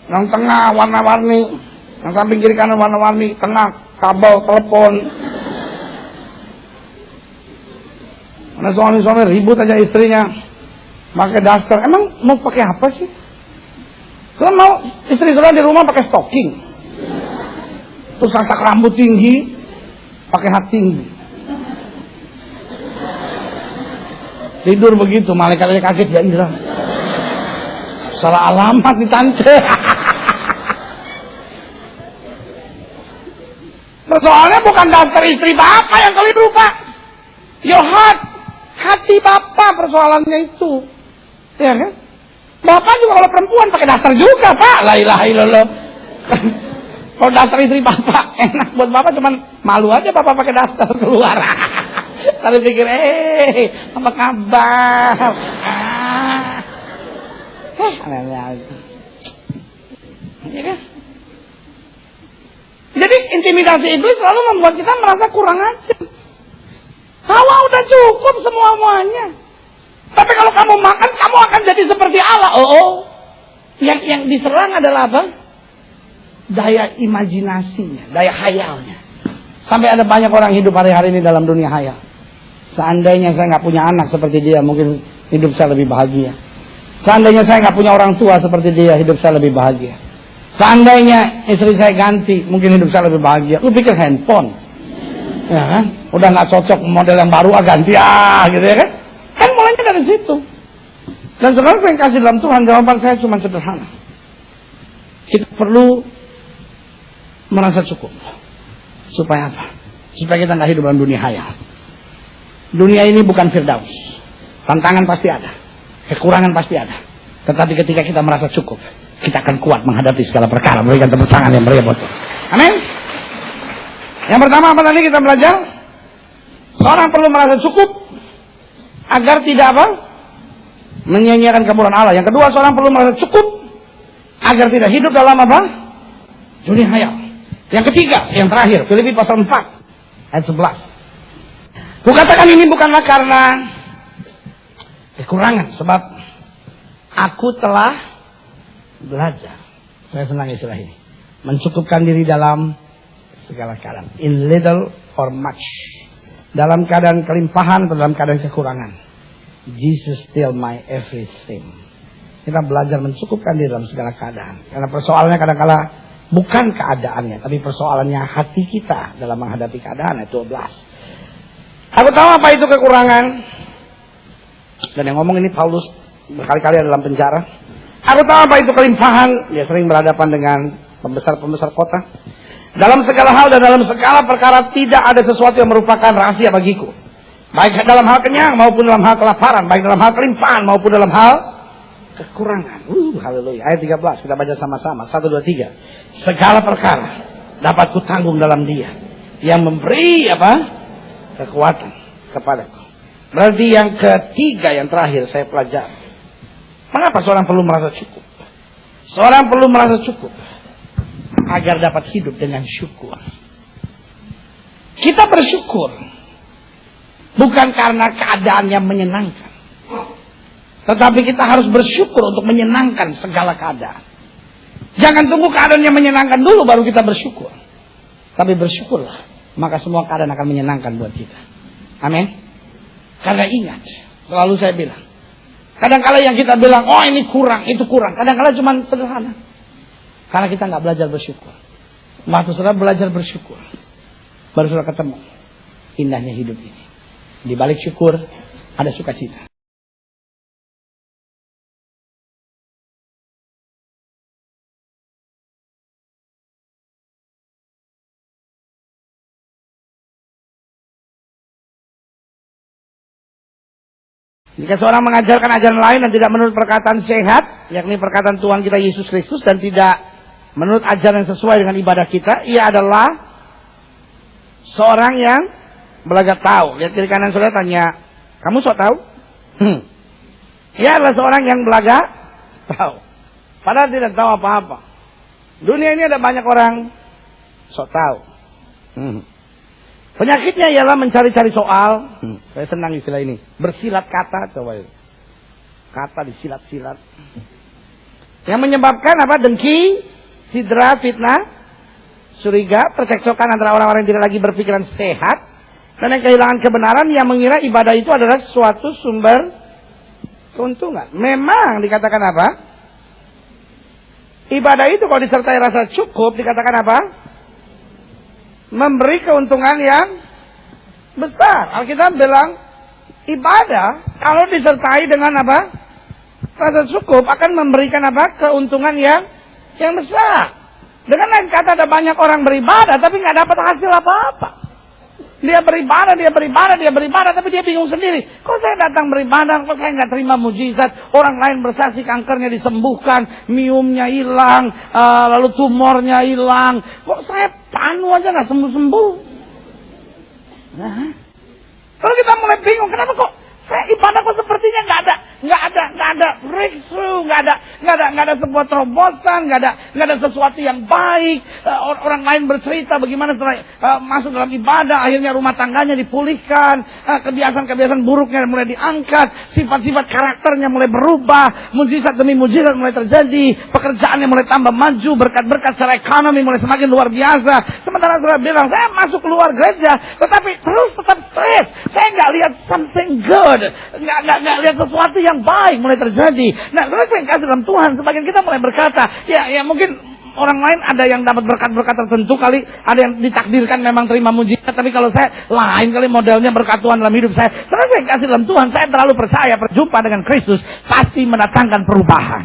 yang tengah warna-warni, yang samping kiri kanan warna-warni, tengah kabel telepon. Karena suami-suami ribut aja istrinya pakai daster. Emang mau pakai apa sih? Kalau mau istri saudara di rumah pakai stocking, terus sasak rambut tinggi, pakai hat tinggi, tidur begitu, malaikatnya kaget, ya hilang. Salah alamat nih tante. Soalnya bukan daster istri bapak yang keliru pak. Your heart. Hati bapak persoalannya itu. Ya kan? Bapak juga kalau perempuan pakai daster juga pak. La ilaha illallah. Kalau daster istri bapak enak buat bapak, cuman malu aja bapak pakai daster keluar. Tapi pikir, apa kabar? Ya kan? Jadi intimidasi iblis selalu membuat kita merasa kurang aja. Hawa udah cukup semuanya. Tapi kalau kamu makan, kamu akan jadi seperti Allah. Yang diserang adalah apa? Daya imajinasinya, daya hayalnya. Sampai ada banyak orang hidup hari-hari ini dalam dunia hayal. Seandainya saya nggak punya anak seperti dia, mungkin hidup saya lebih bahagia. Seandainya saya nggak punya orang tua seperti dia, hidup saya lebih bahagia. Seandainya istri saya ganti, mungkin hidup saya lebih bahagia. Lu pikir handphone, ya kan? Udah nggak cocok model yang baru, ganti gitu ya kan? Kan mulainya dari situ. Dan saudara yang kasih dalam Tuhan, jawaban saya cuma sederhana. Kita perlu merasa cukup. Supaya apa? Supaya kita nggak hidup dalam dunia hayal. Dunia ini bukan Firdaus. Tantangan pasti ada, kekurangan pasti ada. Tetapi ketika kita merasa cukup, kita akan kuat menghadapi segala perkara. Berikan tepuk tangan yang meriah buat Tuhan. Amin. Yang pertama apa tadi kita belajar? Seorang perlu merasa cukup agar tidak apa? Menyia-nyiakan kemurahan Allah. Yang kedua, seorang perlu merasa cukup agar tidak hidup dalam apa? Dunia hayal. Yang ketiga, yang terakhir, Filipi pasal 4 ayat 11. Kukatakan ini bukanlah karena kekurangan, sebab aku telah belajar. Saya senang istilah ini. Mencukupkan diri dalam segala keadaan. In little or much. Dalam keadaan kelimpahan atau dalam keadaan kekurangan. Jesus still my everything. Kita belajar mencukupkan diri dalam segala keadaan. Karena persoalannya kadang-kala bukan keadaannya, tapi persoalannya hati kita dalam menghadapi keadaan. Ayat 12. Aku tahu apa itu kekurangan. Dan yang ngomong ini Paulus berkali-kali dalam penjara. Aku tahu apa itu kelimpahan. Dia sering berhadapan dengan pembesar-pembesar kota. Dalam segala hal dan dalam segala perkara tidak ada sesuatu yang merupakan rahasia bagiku. Baik dalam hal kenyang maupun dalam hal kelaparan. Baik dalam hal kelimpahan maupun dalam hal kekurangan. Haleluya. Ayat 13 kita baca sama-sama. 1, 2, 3. Segala perkara dapat kutanggung dalam Dia yang memberi apa? Kekuatan kepadaku. Berarti yang ketiga, yang terakhir saya pelajari. Mengapa seorang perlu merasa cukup? Seorang perlu merasa cukup agar dapat hidup dengan syukur. Kita bersyukur bukan karena keadaannya menyenangkan, tetapi kita harus bersyukur untuk menyenangkan segala keadaan. Jangan tunggu keadaannya menyenangkan dulu baru kita bersyukur. Tapi bersyukurlah, maka semua keadaan akan menyenangkan buat kita. Amin. Karena ingat, selalu saya bilang, kadang-kala yang kita bilang, oh ini kurang, itu kurang. Kadang-kala cuma sederhana. Karena kita nggak belajar bersyukur. Waktu saudara belajar bersyukur, baru saudara ketemu indahnya hidup ini. Di balik syukur ada sukacita. Jika seorang mengajarkan ajaran lain dan tidak menurut perkataan sehat, yakni perkataan Tuhan kita Yesus Kristus, dan tidak menurut ajaran yang sesuai dengan ibadah kita, ia adalah seorang yang belaga tahu. Lihat kiri kanan saudara, tanya, kamu sok tahu? Ia adalah seorang yang belaga tahu, padahal tidak tahu apa-apa. Dunia ini ada banyak orang sok tahu. Penyakitnya ialah mencari-cari soal. Saya senang istilah ini. Bersilat kata, coba itu. Kata disilat-silat. Yang menyebabkan apa? Dengki, sidra, fitnah, curiga, percekcokan antara orang-orang yang tidak lagi berpikiran sehat, dan yang kehilangan kebenaran, yang mengira ibadah itu adalah suatu sumber keuntungan. Memang dikatakan apa? Ibadah itu kalau disertai rasa cukup, dikatakan apa? Memberi keuntungan yang besar. Alkitab bilang ibadah kalau disertai dengan apa? Rasa cukup akan memberikan apa? Keuntungan yang besar. Dengan lain kata, ada banyak orang beribadah tapi nggak dapat hasil apa-apa. Dia beribadah, tapi dia bingung sendiri. Kok saya datang beribadah, kok saya nggak terima mujizat? Orang lain bersaksi kankernya disembuhkan, miumnya hilang, lalu tumornya hilang. Kok saya panu aja nggak sembuh-sembuh? Nah, kalau kita mulai bingung, kenapa kok saya ibadah kok sepertinya nggak ada breakthrough, nggak ada sebuah terobosan, nggak ada sesuatu yang baik. Orang lain bercerita bagaimana setelah masuk dalam ibadah, akhirnya rumah tangganya dipulihkan, kebiasaan-kebiasaan buruknya mulai diangkat, sifat-sifat karakternya mulai berubah, mujizat demi mujizat mulai terjadi, pekerjaannya mulai tambah maju, berkat-berkat secara ekonomi mulai semakin luar biasa. Sementara saya bilang, saya masuk keluar gereja, tetapi tetap stres. Saya nggak lihat something good. Nggak lihat sesuatu yang baik mulai terjadi. Nah, kalau saya kasih dalam Tuhan, sebagian kita mulai berkata, ya mungkin orang lain ada yang dapat berkat-berkat tertentu kali, ada yang ditakdirkan memang terima mujizat, tapi kalau saya lain kali modelnya berkat Tuhan dalam hidup saya. Kalau saya kasih dalam Tuhan, saya terlalu percaya berjumpa dengan Kristus pasti mendatangkan perubahan.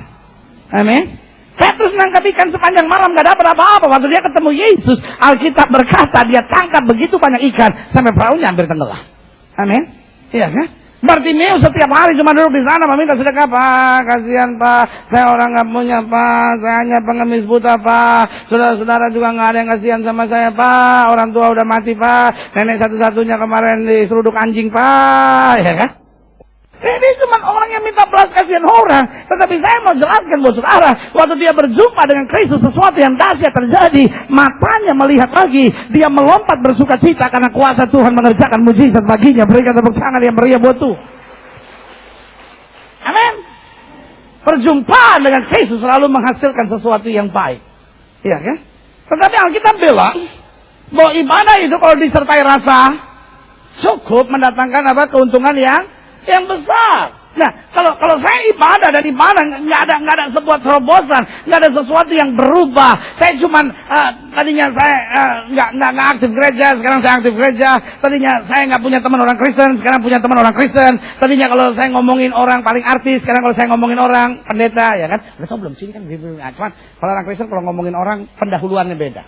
Amin. Saya terus nangkap ikan sepanjang malam, gak dapat apa-apa. Waktu dia ketemu Yesus, Alkitab berkata dia tangkap begitu banyak ikan sampai perahunya hampir tenggelam. Amin. Iya kan? Bartimeus setiap hari cuma duduk di sana meminta sedekah. Pak, kasihan Pak, saya orang nggak punya Pak, saya hanya pengemis buta Pak, saudara-saudara juga nggak ada yang kasihan sama saya Pak, orang tua udah mati Pak, nenek satu-satunya kemarin diseruduk anjing Pak, ya kan? Ini cuma orang yang minta belas kasihan orang. Tetapi saya mau jelaskan buat saudara, waktu dia berjumpa dengan Kristus, sesuatu yang dahsyat terjadi. Matanya melihat lagi, dia melompat bersuka cita karena kuasa Tuhan mengerjakan mujizat baginya. Berikan tepuk tangan yang meriah buat Tuhan. Amin. Perjumpaan dengan Kristus selalu menghasilkan sesuatu yang baik. Iya kan? Tetapi Alkitab bilang bahwa ibadah itu kalau disertai rasa cukup mendatangkan apa? Keuntungan yang besar. Nah, kalau saya ibadah dan ibadah nggak ada sebuah terobosan, nggak ada sesuatu yang berubah. Saya cuman tadinya saya nggak aktif gereja, sekarang saya aktif gereja. Tadinya saya nggak punya teman orang Kristen, sekarang punya teman orang Kristen. Tadinya kalau saya ngomongin orang paling artis, sekarang kalau saya ngomongin orang pendeta, ya kan? Udah tau belum sini kan? Nah, cuman kalau orang Kristen kalau ngomongin orang pendahuluannya beda.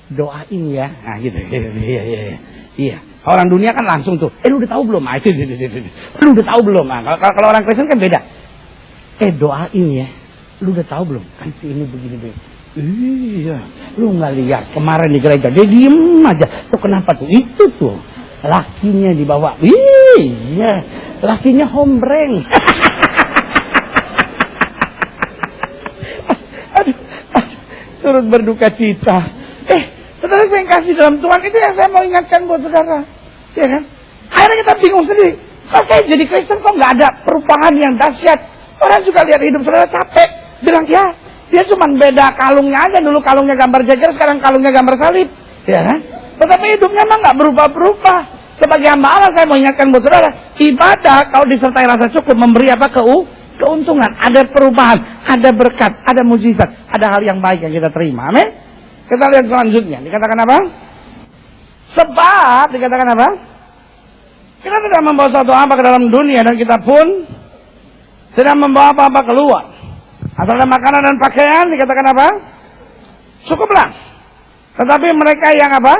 Doain ya, nah gitu. Iya. Orang dunia kan langsung tuh, lu udah tahu belum? Lu udah tahu belum? Nah, kalau orang Kristen kan beda. Doain ya, lu udah tahu belum? Kan si ini begini. Iya, lu nggak lihat kemarin di gereja dia diem aja. Tuh kenapa tuh? Itu tuh lakinya dibawa. Iya, lakinya hombreng. Aduh, turut berduka cita. Saudara saya kasih dalam Tuhan, itu yang saya mau ingatkan buat saudara. Ya kan? Akhirnya kita bingung sendiri. Kok saya jadi Kristen kok nggak ada perubahan yang dahsyat? Orang juga lihat hidup saudara capek. Bilang ya, dia cuma beda kalungnya aja. Dulu kalungnya gambar jajar, sekarang kalungnya gambar salib. Ya kan? Tetapi hidupnya emang nggak berubah-berubah. Sebagai hamba Allah saya mau ingatkan buat saudara. Ibadah kalau disertai rasa cukup memberi apa? Keuntungan. Ada perubahan, ada berkat, ada mujizat. Ada hal yang baik yang kita terima. Amin. Kita lihat selanjutnya. Dikatakan apa? Sebab dikatakan apa? Kita tidak membawa sesuatu apa ke dalam dunia dan kita pun tidak membawa apa-apa keluar. Asal ada makanan dan pakaian, dikatakan apa? Cukuplah. Tetapi mereka yang apa?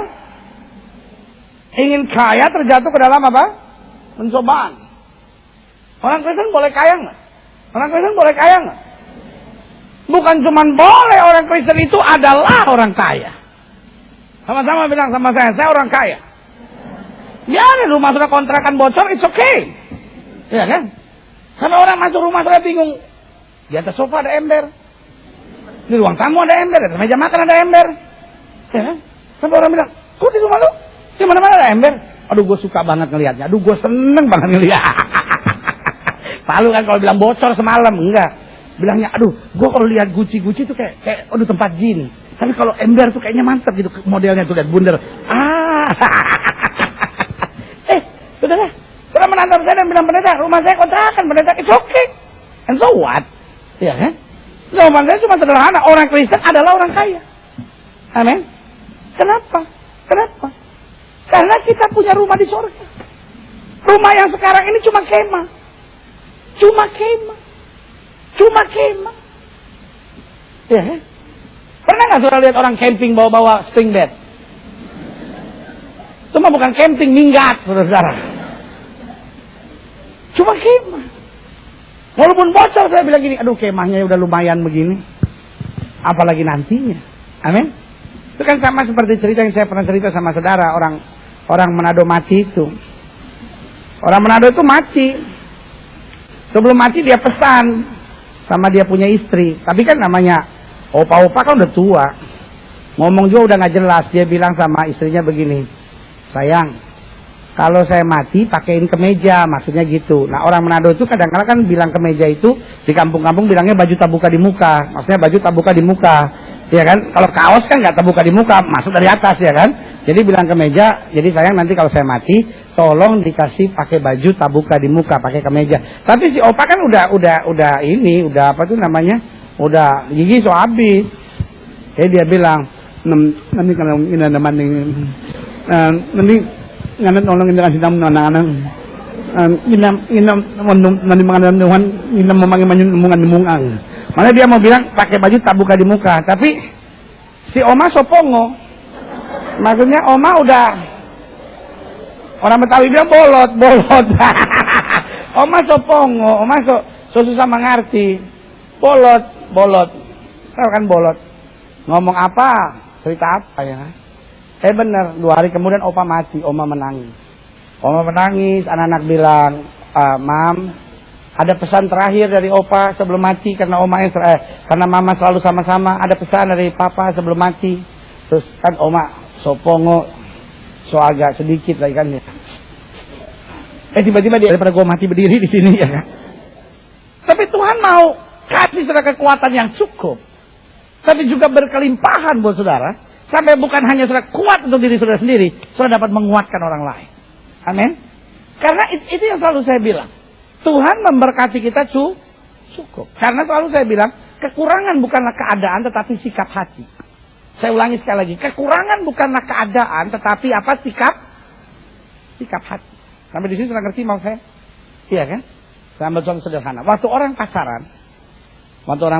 Ingin kaya terjatuh ke dalam apa? Pencobaan. Orang Kristen boleh kaya nggak? Orang Kristen boleh kaya nggak? Bukan cuma boleh, orang Kristen itu adalah orang kaya. Sama-sama bilang sama saya orang kaya. Ya, rumah sudah kontrakan bocor, it's okay. Ya kan? Karena orang masuk rumah saya bingung. Di atas sofa ada ember. Di ruang tamu ada ember, di meja makan ada ember. Ya kan? Sampai orang bilang, kok di rumah lu? Di mana-mana ada ember. Aduh, gue suka banget ngelihatnya. Aduh, gue seneng banget ngelihat. Palu kan kalau bilang bocor semalam, enggak. Bilangnya, aduh, gue kalau lihat guci-guci tuh kayak, aduh tempat jin. Tapi kalau ember tuh kayaknya mantap gitu modelnya tuh, lihat bundar. Saudara, sudah menantang saya dan bilang, pendeta, rumah saya kontrakan, pendeta, it's okay. And so what? Ya kan? Jawaban saya cuma sederhana, orang Kristen adalah orang kaya. Amin. Kenapa? Kenapa? Karena kita punya rumah di surga. Rumah yang sekarang ini cuma kemah. Cuma kemah. Cuma kemah. Ya kan? Pernah nggak saudara lihat orang camping bawa-bawa spring bed? Itu mah bukan camping, minggat, saudara. Cuma kemah. Walaupun bocor, saya bilang gini, aduh kemahnya udah lumayan begini. Apalagi nantinya. Amin. Itu kan sama seperti cerita yang saya pernah cerita sama saudara, orang Manado mati itu. Orang Manado itu mati. Sebelum mati dia pesan sama dia punya istri. Tapi kan namanya opa-opa kan udah tua. Ngomong juga udah gak jelas. Dia bilang sama istrinya begini, sayang, kalau saya mati pakaiin kemeja, maksudnya gitu. Nah orang Manado itu kadang-kadang kan bilang kemeja itu di kampung-kampung bilangnya baju tak buka di muka, maksudnya baju tak buka di muka, ya kan? Kalau kaos kan nggak tak buka di muka, masuk dari atas, ya kan? Jadi bilang kemeja, jadi sayang nanti kalau saya mati, tolong dikasih pakai baju tak buka di muka, pakai kemeja. Tapi si opa kan udah apa tuh namanya, udah gigi so habis. Jadi dia bilang, nanti kalau ini namanya nanti nganet nolongin dengan sinam anak-anak inam nanti mengenal Tuhan inam memanggil mungang. Malah dia mau bilang pakai baju tak buka di muka, tapi si oma sopongo, maksudnya oma udah orang Betawi bilang bolot. Oma sopongo, oma so susah mengerti, bolot, tahu kan bolot, ngomong apa, cerita apa ya? Benar, 2 hari kemudian opa mati, oma menangis. Oma menangis, anak-anak bilang, Mam, ada pesan terakhir dari opa sebelum mati, karena karena mama selalu sama-sama, ada pesan dari papa sebelum mati. Terus kan oma sopongo, so agak sedikit lagi kan ya. Tiba-tiba dia daripada gua mati berdiri di sini ya kan. Tapi Tuhan mau kasih saudara kekuatan yang cukup, tapi juga berkelimpahan buat saudara. Sampai bukan hanya saudara kuat untuk diri saudara sendiri, saudara dapat menguatkan orang lain. Amin. Karena itu yang selalu saya bilang. Tuhan memberkati kita cukup. Karena selalu saya bilang, kekurangan bukanlah keadaan tetapi sikap hati. Saya ulangi sekali lagi, kekurangan bukanlah keadaan tetapi apa? Sikap hati. Sampai di sini sudah ngerti mau saya? Iya kan? Saya ambil contoh sederhana. Waktu orang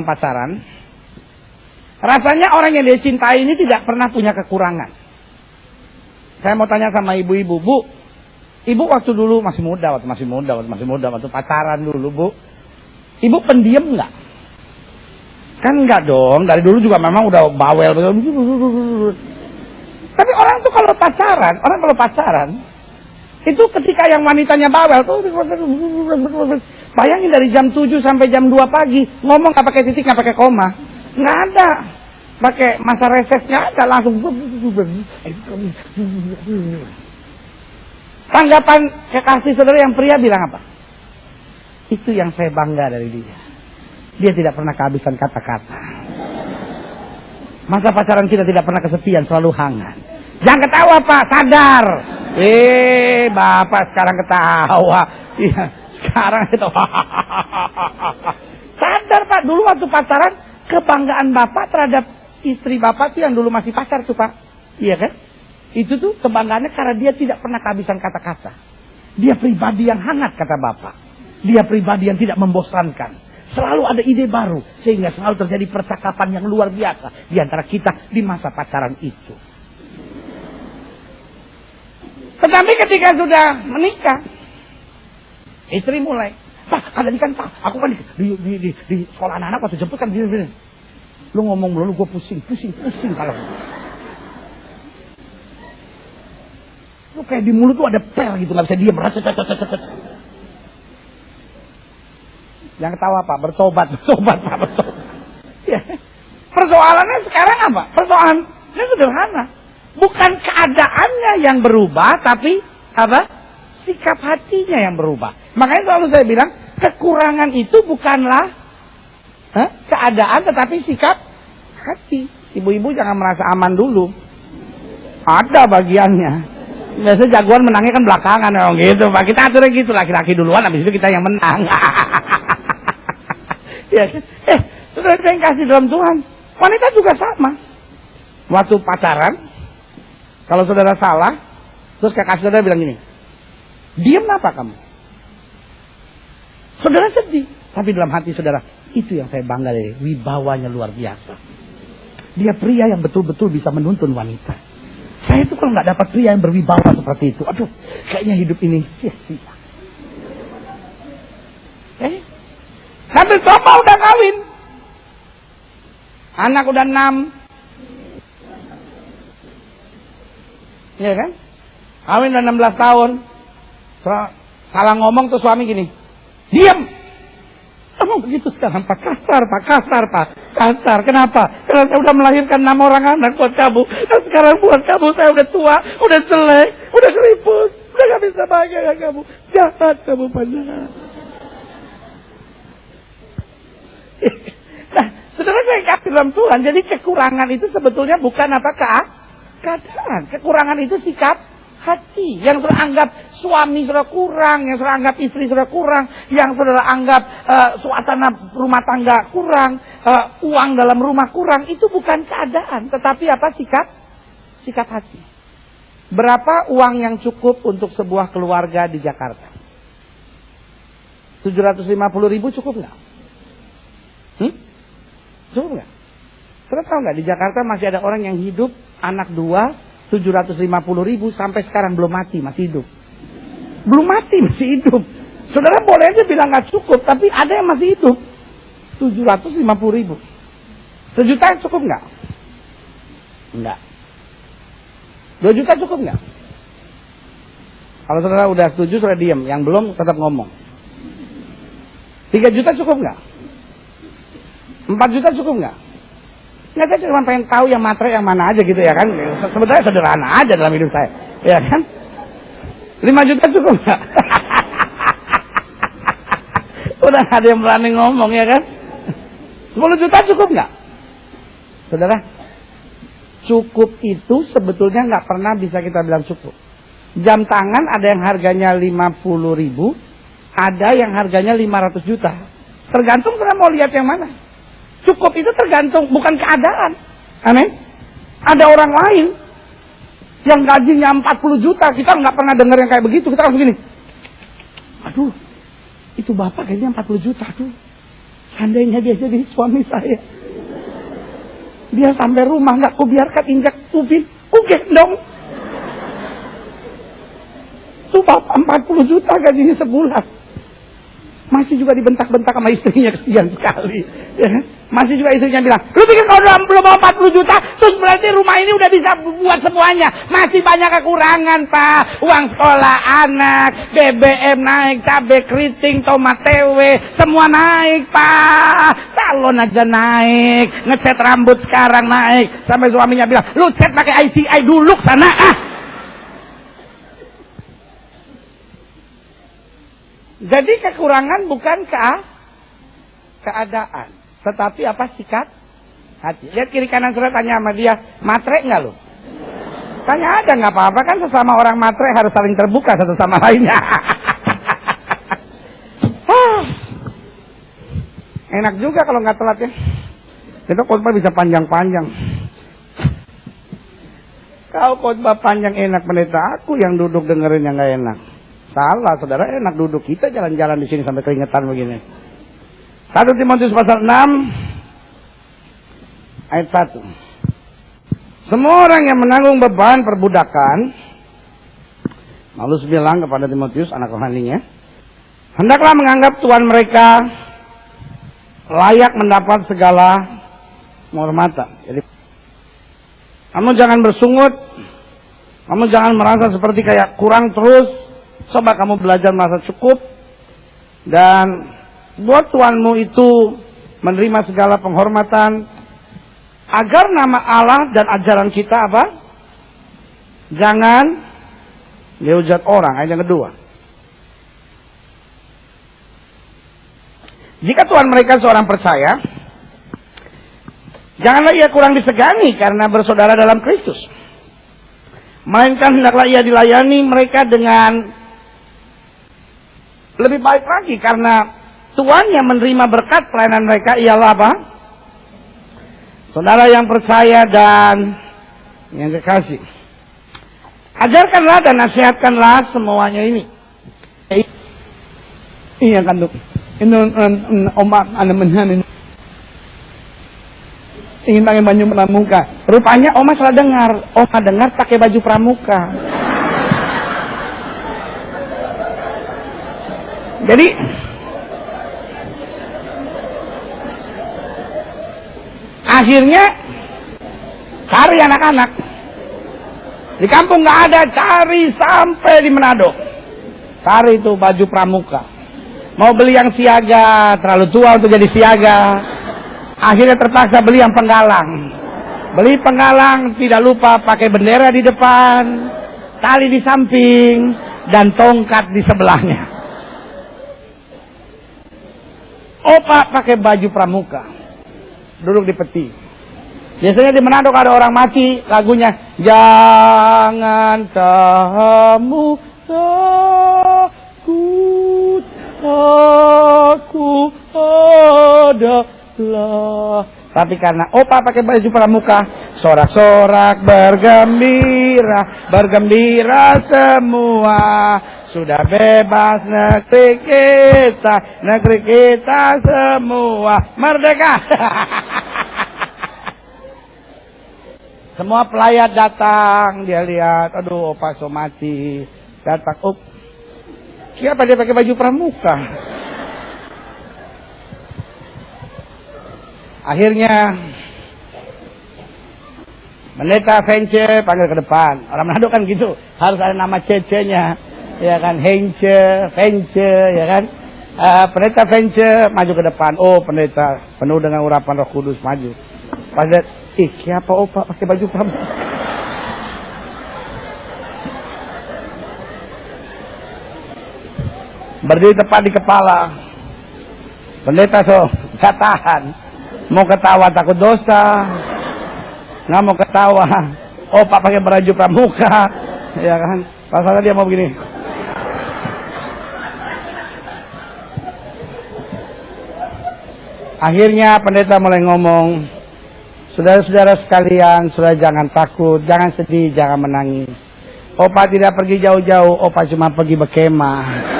pacaran, rasanya orang yang dia cintai ini tidak pernah punya kekurangan. Saya mau tanya sama ibu-ibu, Bu, ibu waktu dulu waktu pacaran dulu, Bu, ibu pendiam nggak? Kan nggak dong, dari dulu juga memang udah bawel. Tapi orang kalau pacaran, itu ketika yang wanitanya bawel tuh, bayangin dari jam 7 sampai jam 2 pagi, ngomong nggak pakai titik, nggak pakai koma. Nggak ada, pakai masa reses nggak ada, langsung. Tanggapan kekasih saudara yang pria bilang apa? Itu yang saya bangga dari dia. Dia tidak pernah kehabisan kata-kata. Masa pacaran kita tidak pernah kesepian, selalu hangat. Jangan ketawa Pak, sadar. Bapak sekarang ketawa. Iya, sekarang ketawa. Sadar Pak, dulu waktu pacaran, kebanggaan Bapak terhadap istri bapak tuh yang dulu masih pacar tuh Pak. Iya kan? Itu tuh kebanggaannya karena dia tidak pernah kehabisan kata-kata. Dia pribadi yang hangat kata bapak. Dia pribadi yang tidak membosankan. Selalu ada ide baru. Sehingga selalu terjadi percakapan yang luar biasa di antara kita di masa pacaran itu. Tetapi ketika sudah menikah, istri mulai, Pak, tadi kan Pak, aku kan di sekolah anak-anak waktu jemput kan gini. Lu ngomong dulu, gue pusing kalau. Lu kayak di mulut tuh ada pel gitu, nggak bisa diem. Yang ketawa Pak, bertobat Pak, bertobat. Ya. Persoalannya sekarang apa? Persoalannya sederhana. Bukan keadaannya yang berubah, tapi apa? Sikap hatinya yang berubah. Makanya selalu saya bilang, kekurangan itu bukanlah keadaan, tetapi sikap hati. Ibu-ibu jangan merasa aman dulu. Ada bagiannya. Biasanya jagoan menangnya kan belakangan, gitu Pak. Kita aturnya gitu, laki-laki duluan, habis itu kita yang menang. Ya, saudara yang kasih dalam Tuhan, wanita juga sama. Waktu pacaran, kalau saudara salah, terus kakak saudara bilang gini, diam apa kamu? Saudara sedih, tapi dalam hati saudara, itu yang saya bangga dari wibawanya luar biasa. Dia pria yang betul-betul bisa menuntun wanita. Saya itu kalau nggak dapat pria yang berwibawa seperti itu, aduh, kayaknya hidup ini sia-sia. Tapi coba udah kawin, anak udah 6, ya kan? Kawin udah 16 tahun, salah ngomong tuh suami gini, diam. Kamu begitu sekarang Pak, kasar. Kenapa? Karena saya udah melahirkan 6 orang anak buat kamu. Dan sekarang buat kamu saya udah tua, udah jelek, udah keriput, udah gak bisa bahagia dengan kamu. Jahat kamu pandangan. Nah, saudara saya kasih dalam Tuhan. Jadi kekurangan itu sebetulnya bukan keadaan. Kekurangan itu sikap hati. Yang saudara anggap suami saudara kurang, yang saudara anggap istri saudara kurang, yang saudara anggap suasana rumah tangga kurang, uang dalam rumah kurang, itu bukan keadaan, tetapi apa? Sikap hati. Berapa uang yang cukup untuk sebuah keluarga di Jakarta? 750.000 cukup nggak? Cukup nggak? Saudara tahu nggak di Jakarta masih ada orang yang hidup anak 2 750.000 sampai sekarang belum mati, masih hidup. Belum mati, masih hidup. Saudara boleh aja bilang nggak cukup, tapi ada yang masih hidup. 750.000. 1 juta cukup nggak? Enggak. 2 juta cukup nggak? Kalau saudara udah setuju, saudara diam. Yang belum tetap ngomong. 3 juta cukup nggak? 4 juta cukup nggak? Nggak, saya cuma pengen tahu yang materai yang mana aja gitu ya kan. Sebenarnya sederhana aja dalam hidup saya. Ya kan? 5 juta cukup nggak? Udah ada yang berani ngomong ya kan? 10 juta cukup nggak? Saudara, cukup itu sebetulnya nggak pernah bisa kita bilang cukup. Jam tangan ada yang harganya 50.000, ada yang harganya 500 juta. Tergantung saudara mau lihat yang mana. Cukup itu tergantung, bukan keadaan. Amin. Ada orang lain yang gajinya 40 juta, kita nggak pernah dengar yang kayak begitu. Kita langsung gini, aduh, itu bapak kayaknya 40 juta tuh. Seandainya dia jadi suami saya, dia sampai rumah nggak kubiarkan injak ubin, gendong. Tuh bapak 40 juta gajinya sebulan. Masih juga dibentak-bentak sama istrinya, kesian sekali. Ya. Masih juga istrinya bilang, lu pikir kalau belum mau 40 juta, terus berarti rumah ini udah bisa buat semuanya. Masih banyak kekurangan, Pak. Uang sekolah anak, BBM naik, cabai keriting, tomat tewe, semua naik, Pak. Salon aja naik, ngecat rambut sekarang naik. Sampai suaminya bilang, lu cat pakai ICI dulu sana, ah. Jadi kekurangan bukan keadaan, tetapi apa? Sikap hati. Lihat kiri kanan saudara, tanya sama dia, matre nggak lo? Tanya aja, nggak apa-apa kan, sesama orang matre harus saling terbuka satu sama lainnya. Enak juga kalau nggak telat ya. Itu khotbah bisa panjang-panjang. Kau khotbah panjang enak pendeta, aku yang duduk dengerin yang gak enak. Salah saudara, enak duduk, kita jalan-jalan di sini sampai keringetan begini. 1 Timotius pasal 6 ayat 1. Semua orang yang menanggung beban perbudakan, Paulus bilang kepada Timotius anak rohaninya, hendaklah menganggap Tuhan mereka layak mendapat segala penghormatan. Jadi kamu jangan bersungut, kamu jangan merasa seperti kayak kurang terus. Coba kamu belajar merasa cukup, dan buat Tuhanmu itu menerima segala penghormatan, agar nama Allah dan ajaran kita apa? Jangan dihujat orang. Ayat yang kedua. Jika Tuhan mereka seorang percaya, janganlah ia kurang disegani karena bersaudara dalam Kristus. Melainkan hendaklah ia dilayani mereka dengan lebih baik lagi, karena Tuhan yang menerima berkat pelayanan mereka ialah apa? Saudara yang percaya dan yang kekasih. Ajarkanlah dan nasihatkanlah semuanya ini. Iya kan tuh. Ini omak anak menhan ini. Ingin pakai baju pramuka. Rupanya Oma salah dengar. Oma dengar pakai baju pramuka. Jadi akhirnya cari anak-anak. Di kampung nggak ada, cari sampai di Manado. Cari itu baju pramuka. Mau beli yang siaga, terlalu tua untuk jadi siaga. Akhirnya terpaksa beli yang penggalang. Beli penggalang, tidak lupa pakai bendera di depan, tali di samping, dan tongkat di sebelahnya. Opa pakai baju pramuka, duduk di peti. Biasanya di Manado kalau ada orang mati, lagunya jangan kamu takut, aku adalah. Tapi karena Opa pakai baju pramuka, sorak-sorak bergembira, bergembira semua. Sudah bebas negeri kita semua merdeka. Semua pelayat datang, dia lihat, aduh Opa so mati. Datang, siapa dia pakai baju pramuka? Akhirnya pendeta Vence panggil ke depan. Orang Manado kan gitu, harus ada nama cece-nya, ya kan, Hence, Vence, ya kan. Pendeta Vence maju ke depan. Oh, pendeta penuh dengan urapan Roh Kudus maju. Pas lihat, siapa Opa pakai baju pramuka? Berdiri tepat di kepala. Pendeta gak tahan. Mau ketawa takut dosa, nggak mau ketawa. Opa pakai baju pramuka, ya kan? Pasalnya dia mau begini. Akhirnya pendeta mulai ngomong, saudara-saudara sekalian, saudara jangan takut, jangan sedih, jangan menangis. Opa tidak pergi jauh-jauh, Opa cuma pergi berkemah.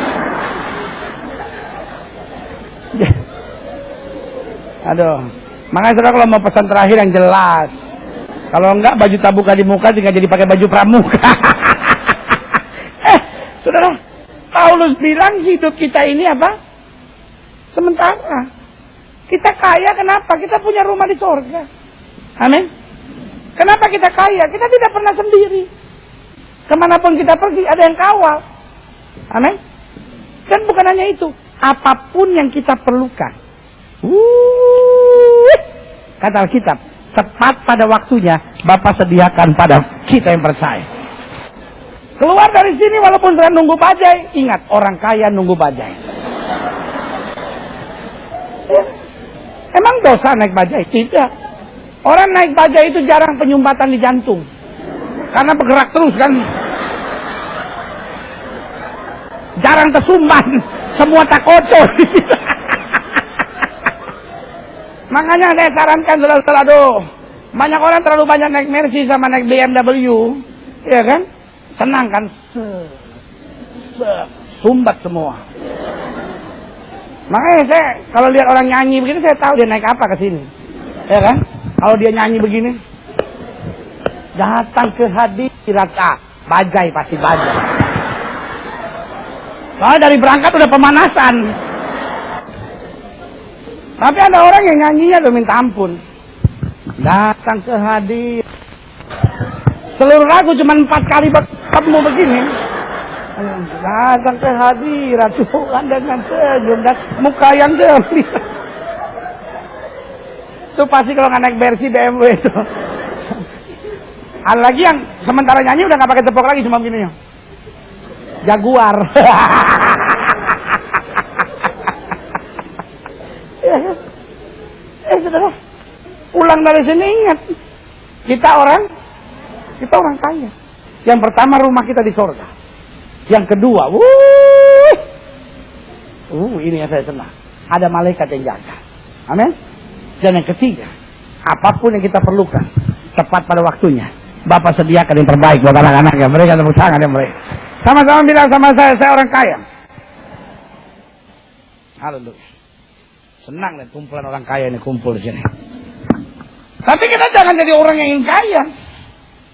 Aduh, makanya saudara kalau mau pesan terakhir yang jelas. Kalau enggak baju tabuka di muka tinggal jadi pakai baju pramuka. Saudara, Paulus bilang hidup kita ini apa? Sementara. Kita kaya kenapa? Kita punya rumah di surga. Amin. Kenapa kita kaya? Kita tidak pernah sendiri. Kemanapun kita pergi ada yang kawal. Amin. Dan bukan hanya itu, apapun yang kita perlukan. Kata Alkitab, tepat pada waktunya Bapa sediakan pada kita yang percaya. Keluar dari sini walaupun sedang nunggu bajai, ingat orang kaya nunggu bajai. Emang dosa naik bajai? Tidak. Orang naik bajai itu jarang penyumbatan di jantung, karena bergerak terus kan. Jarang tersumbat, semua tak kocor. Makanya saya sarankan saudara-saudara, Banyak orang terlalu banyak naik Mercy sama naik BMW, ya kan? Senang kan? Sumbat semua. Makanya saya kalau lihat orang nyanyi begini, saya tahu dia naik apa ke sini, ya kan? Kalau dia nyanyi begini, datang ke hadirat bajai, pasti bajai. Soalnya dari berangkat udah pemanasan. Tapi ada orang yang nyanyinya tuh minta ampun. Datang ke hadirat. Seluruh lagu cuma 4 kali ketemu begini. Datang ke hadirat Tuhan dengan senyum dan muka yang gembira. Itu pasti kalau nggak naik Mercy BMW itu. Ada lagi yang sementara nyanyi udah nggak pakai tepuk lagi, cuma begini. Jaguar. Saudara, pulang dari sini ingat, kita orang kaya. Yang pertama, rumah kita di surga. Yang kedua, ini yang saya senang, ada malaikat yang jaga. Amin. Dan yang ketiga, apapun yang kita perlukan tepat pada waktunya, Bapak sediakan yang terbaik buat anak-anaknya. Mereka tepuk tangan ya mereka. Sama-sama bilang sama saya orang kaya. Haleluya. Senang nih kumpulan orang kaya ini kumpul di sini. Tapi kita jangan jadi orang yang ingin kaya.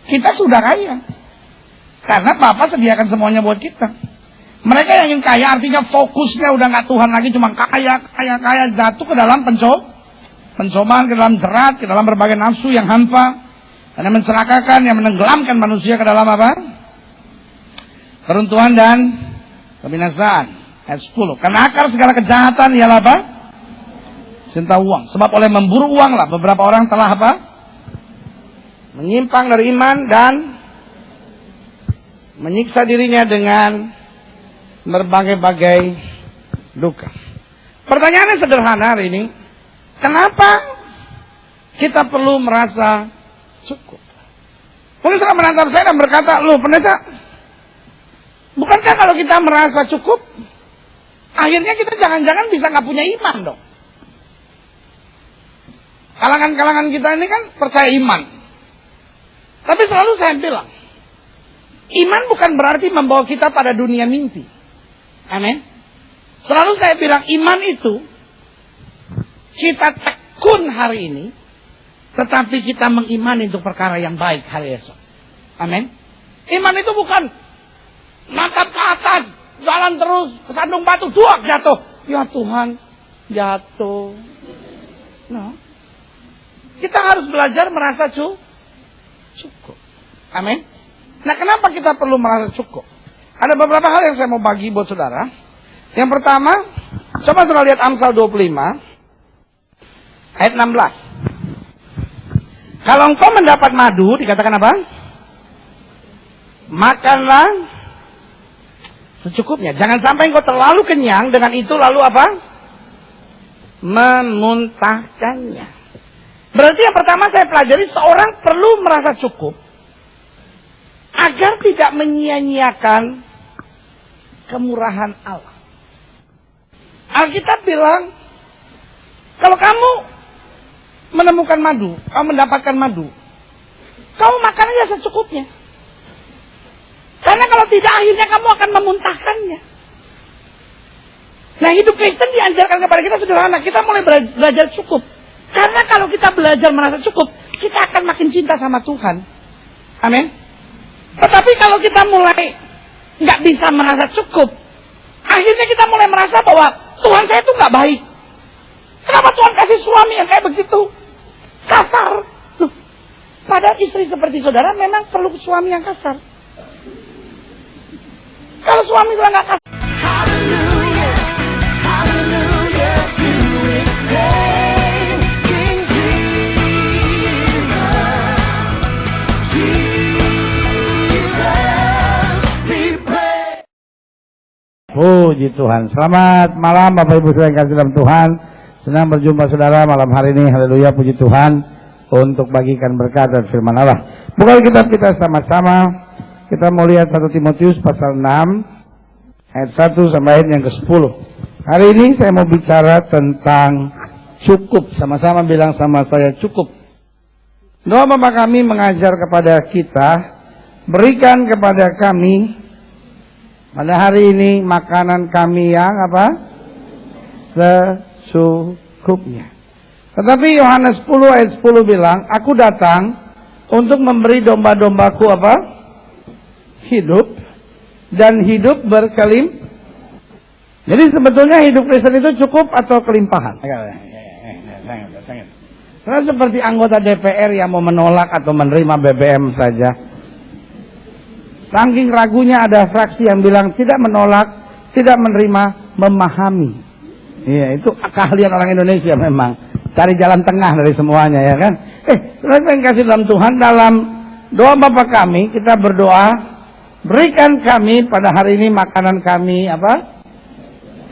Kita sudah kaya. Karena Bapak sediakan semuanya buat kita. Mereka yang ingin kaya artinya fokusnya udah nggak Tuhan lagi, cuma kaya, jatuh ke dalam pencobaan, ke dalam jerat, ke dalam berbagai nafsu yang hampa, dan yang mencelakakan, yang menenggelamkan manusia ke dalam apa? Keruntuhan dan kebinasaan. Ayat 10. Karena akar segala kejahatan ialah apa? Cinta uang. Sebab oleh memburu uang lah beberapa orang telah apa? Menyimpang dari iman dan menyiksa dirinya dengan berbagai-bagai duka. Pertanyaannya sederhana hari ini. Kenapa kita perlu merasa cukup? Mungkin saudara menatap saya dan berkata, loh pendeta, bukankah kalau kita merasa cukup, akhirnya kita jangan-jangan bisa nggak punya iman dong? Kalangan-kalangan kita ini kan percaya iman. Tapi selalu saya bilang, iman bukan berarti membawa kita pada dunia mimpi. Amin. Selalu saya bilang, iman itu kita tekun hari ini, tetapi kita mengimani untuk perkara yang baik hari esok. Amin. Iman itu bukan natap ke atas, jalan terus, kesandung batu, duak jatuh. Ya Tuhan, jatuh. No. Kita harus belajar merasa cukup. Amin. Nah, kenapa kita perlu merasa cukup? Ada beberapa hal yang saya mau bagi buat saudara. Yang pertama, coba saudara lihat Amsal 25 ayat 16. Kalau engkau mendapat madu, dikatakan apa? Makanlah secukupnya. Jangan sampai engkau terlalu kenyang, dengan itu lalu apa? Memuntahkannya. Berarti yang pertama saya pelajari, seorang perlu merasa cukup agar tidak menyia-nyiakan kemurahan Allah. Alkitab bilang, kalau kamu menemukan madu, kamu mendapatkan madu, kamu makan aja secukupnya. Karena kalau tidak, akhirnya kamu akan memuntahkannya. Nah, hidup Kristen diajarkan kepada kita sederhana, kita mulai belajar cukup. Karena kalau kita belajar merasa cukup, kita akan makin cinta sama Tuhan. Amin. Tetapi kalau kita mulai nggak bisa merasa cukup, akhirnya kita mulai merasa bahwa Tuhan saya itu nggak baik. Kenapa Tuhan kasih suami yang kayak begitu? Kasar. Loh, padahal istri seperti saudara memang perlu suami yang kasar. Kalau suami sudah nggak kasar. Hallelujah, hallelujah to His name, King Jesus, Jesus, we pray. Puji Tuhan. Selamat malam Bapak Ibu saudara yang kasih dalam Tuhan. Senang berjumpa saudara malam hari ini. Haleluya, puji Tuhan untuk bagikan berkat dan firman Allah. Buka kitab kita sama-sama. Kita mau lihat 1 Timotius pasal 6 ayat 1 sampai ayat yang ke-10. Hari ini saya mau bicara tentang cukup. Sama-sama bilang sama saya, cukup. Doa Bapa kami mengajar kepada kita, berikan kepada kami pada hari ini makanan kami yang apa? Secukupnya. Tetapi Yohanes 10 ayat 10 bilang, aku datang untuk memberi domba-dombaku apa? Hidup, dan hidup berkelimpahan. Jadi sebetulnya hidup Kristen itu cukup atau kelimpahan? Karena seperti anggota DPR yang mau menolak atau menerima BBM saja. Saking ragunya ada fraksi yang bilang tidak menolak, tidak menerima, memahami. Iya, itu keahlian orang Indonesia memang. Cari jalan tengah dari semuanya, ya kan? Saudara yang kasih dalam Tuhan, dalam doa Bapa kami, kita berdoa, berikan kami pada hari ini makanan kami apa?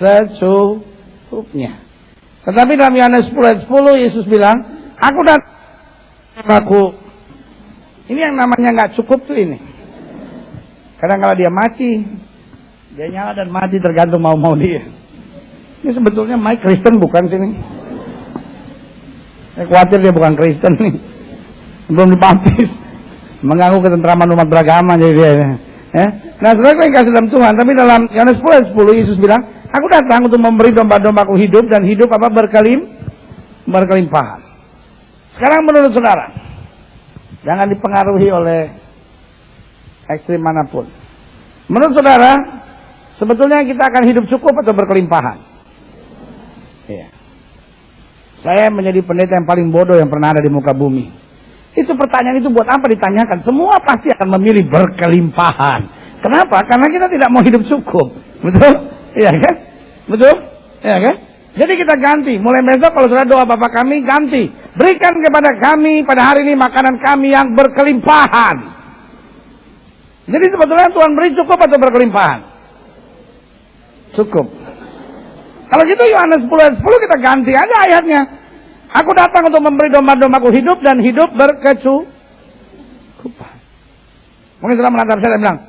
Secukupnya. Tetapi dalam Yohanes 10 ayat 10 Yesus bilang, aku datang. Ini yang namanya nggak cukup tuh ini. Kadang kalau dia mati, dia nyala dan mati tergantung mau dia. Ini sebetulnya Mike Kristen bukan sini. Saya khawatir dia bukan Kristen nih, belum dibaptis, mengganggu ketentraman umat beragama jadi dia. Ya. Nah, saudara yang kasih dalam Tuhan, tapi dalam Yohanes 10 ayat 10 Yesus bilang, aku datang untuk memberi domba-dombaku hidup dan hidup apa? Berkelimpahan. Sekarang menurut saudara, jangan dipengaruhi oleh ekstrim manapun. Menurut saudara, sebetulnya kita akan hidup cukup atau berkelimpahan? Iya. Saya menjadi pendeta yang paling bodoh yang pernah ada di muka bumi. Itu pertanyaan itu buat apa ditanyakan? Semua pasti akan memilih berkelimpahan. Kenapa? Karena kita tidak mau hidup cukup. Betul? Iya kan? Betul? Iya kan? Jadi kita ganti. Mulai besok kalau sudah doa Bapa kami, ganti. Berikan kepada kami pada hari ini makanan kami yang berkelimpahan. Jadi sebetulnya Tuhan beri cukup atau berkelimpahan? Cukup. Kalau gitu Yohanes 10 ayat 10 kita ganti aja ayatnya. Aku datang untuk memberi domba-dombaku hidup dan hidup berkecukupan. Mungkin sudah menatap saya dan bilang,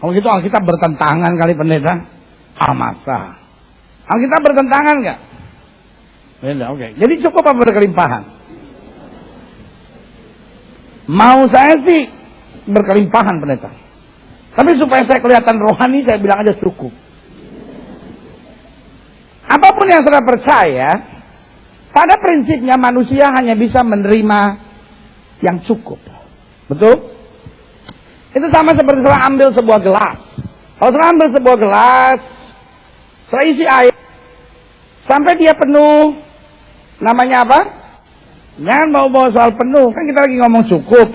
kalau gitu Alkitab bertentangan kali pendeta. Masa? Alkitab bertentangan nggak? Beda, oke. Jadi cukup apa berkelimpahan? Mau saya sih berkelimpahan pendeta. Tapi supaya saya kelihatan rohani, saya bilang aja cukup. Apapun yang saudara percaya, pada prinsipnya manusia hanya bisa menerima yang cukup. Betul? Itu sama seperti saudara ambil sebuah gelas. Kalau saudara ambil sebuah gelas, saudara isi air, sampai dia penuh, namanya apa? Jangan bawa soal penuh, kan kita lagi ngomong cukup.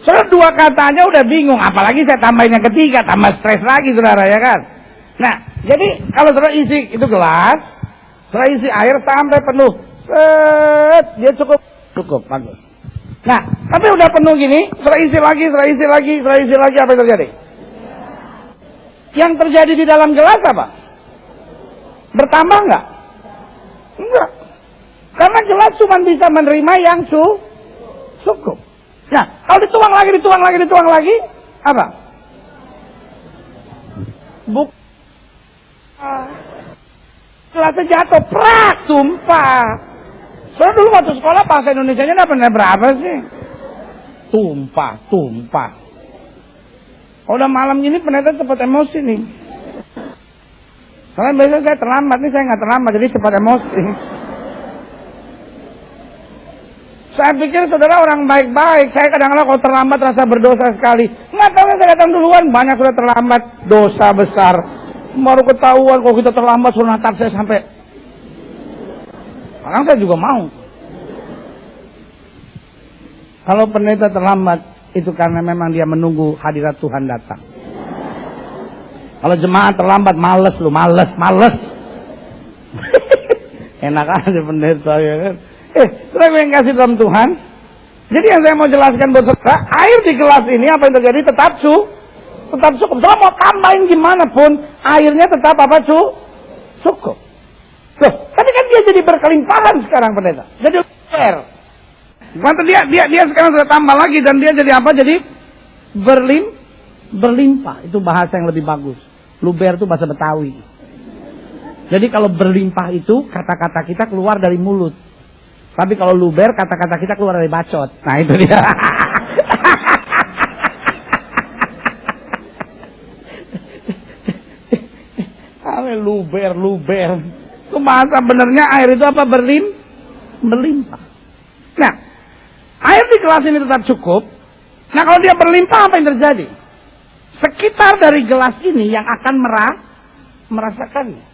Saudara dua kata aja udah bingung, apalagi saya tambahin yang ketiga, tambah stres lagi saudara, ya kan? Nah, jadi kalau saudara isi itu gelas, saudara isi air sampai penuh, dia cukup, bagus. Nah, tapi udah penuh gini, saudara isi lagi, apa yang terjadi? Yang terjadi di dalam gelas apa? Bertambah enggak? Enggak. Karena gelas cuma bisa menerima yang cukup. Nah, kalau dituang lagi, apa? Gelasnya jatuh, prak, tumpah. Soalnya dulu waktu sekolah bahasa Indonesianya dapat berapa sih? Tumpah. Kalau udah malam gini pendeta cepat emosi nih. Soalnya biasanya saya terlambat, nih saya nggak terlambat, jadi cepat emosi. Saya pikir saudara orang baik-baik. Saya kadang-kadang kalau terlambat rasa berdosa sekali. Nggak tahu saya datang duluan, banyak sudah terlambat, dosa besar. Baru ketahuan kalau kita terlambat suruh natap saya sampai. Sekarang saya juga mau. Kalau pendeta terlambat itu karena memang dia menunggu hadirat Tuhan datang. Kalau jemaat terlambat males. Enak aja pendeta ya kan. Saudara yang kasih dalam Tuhan. Jadi yang saya mau jelaskan buat saudara, air di gelas ini apa yang terjadi tetap cukup. Saudara mau tambahin gimana pun, airnya tetap apa cukup. Loh, tapi kan dia jadi berkelimpahan sekarang pendeta. Jadi fair. Maka dia sekarang sudah tambah lagi dan dia jadi apa? Jadi berlimpah. Itu bahasa yang lebih bagus. Luber itu bahasa Betawi. Jadi kalau berlimpah itu kata-kata kita keluar dari mulut. Tapi kalau luber, kata-kata kita keluar dari bacot. Nah itu dia. Luber. Itu bahasa benernya air itu apa? Berlimpah. Nah, air di gelas ini tetap cukup. Nah kalau dia berlimpah, apa yang terjadi? Sekitar dari gelas ini yang akan merasakannya.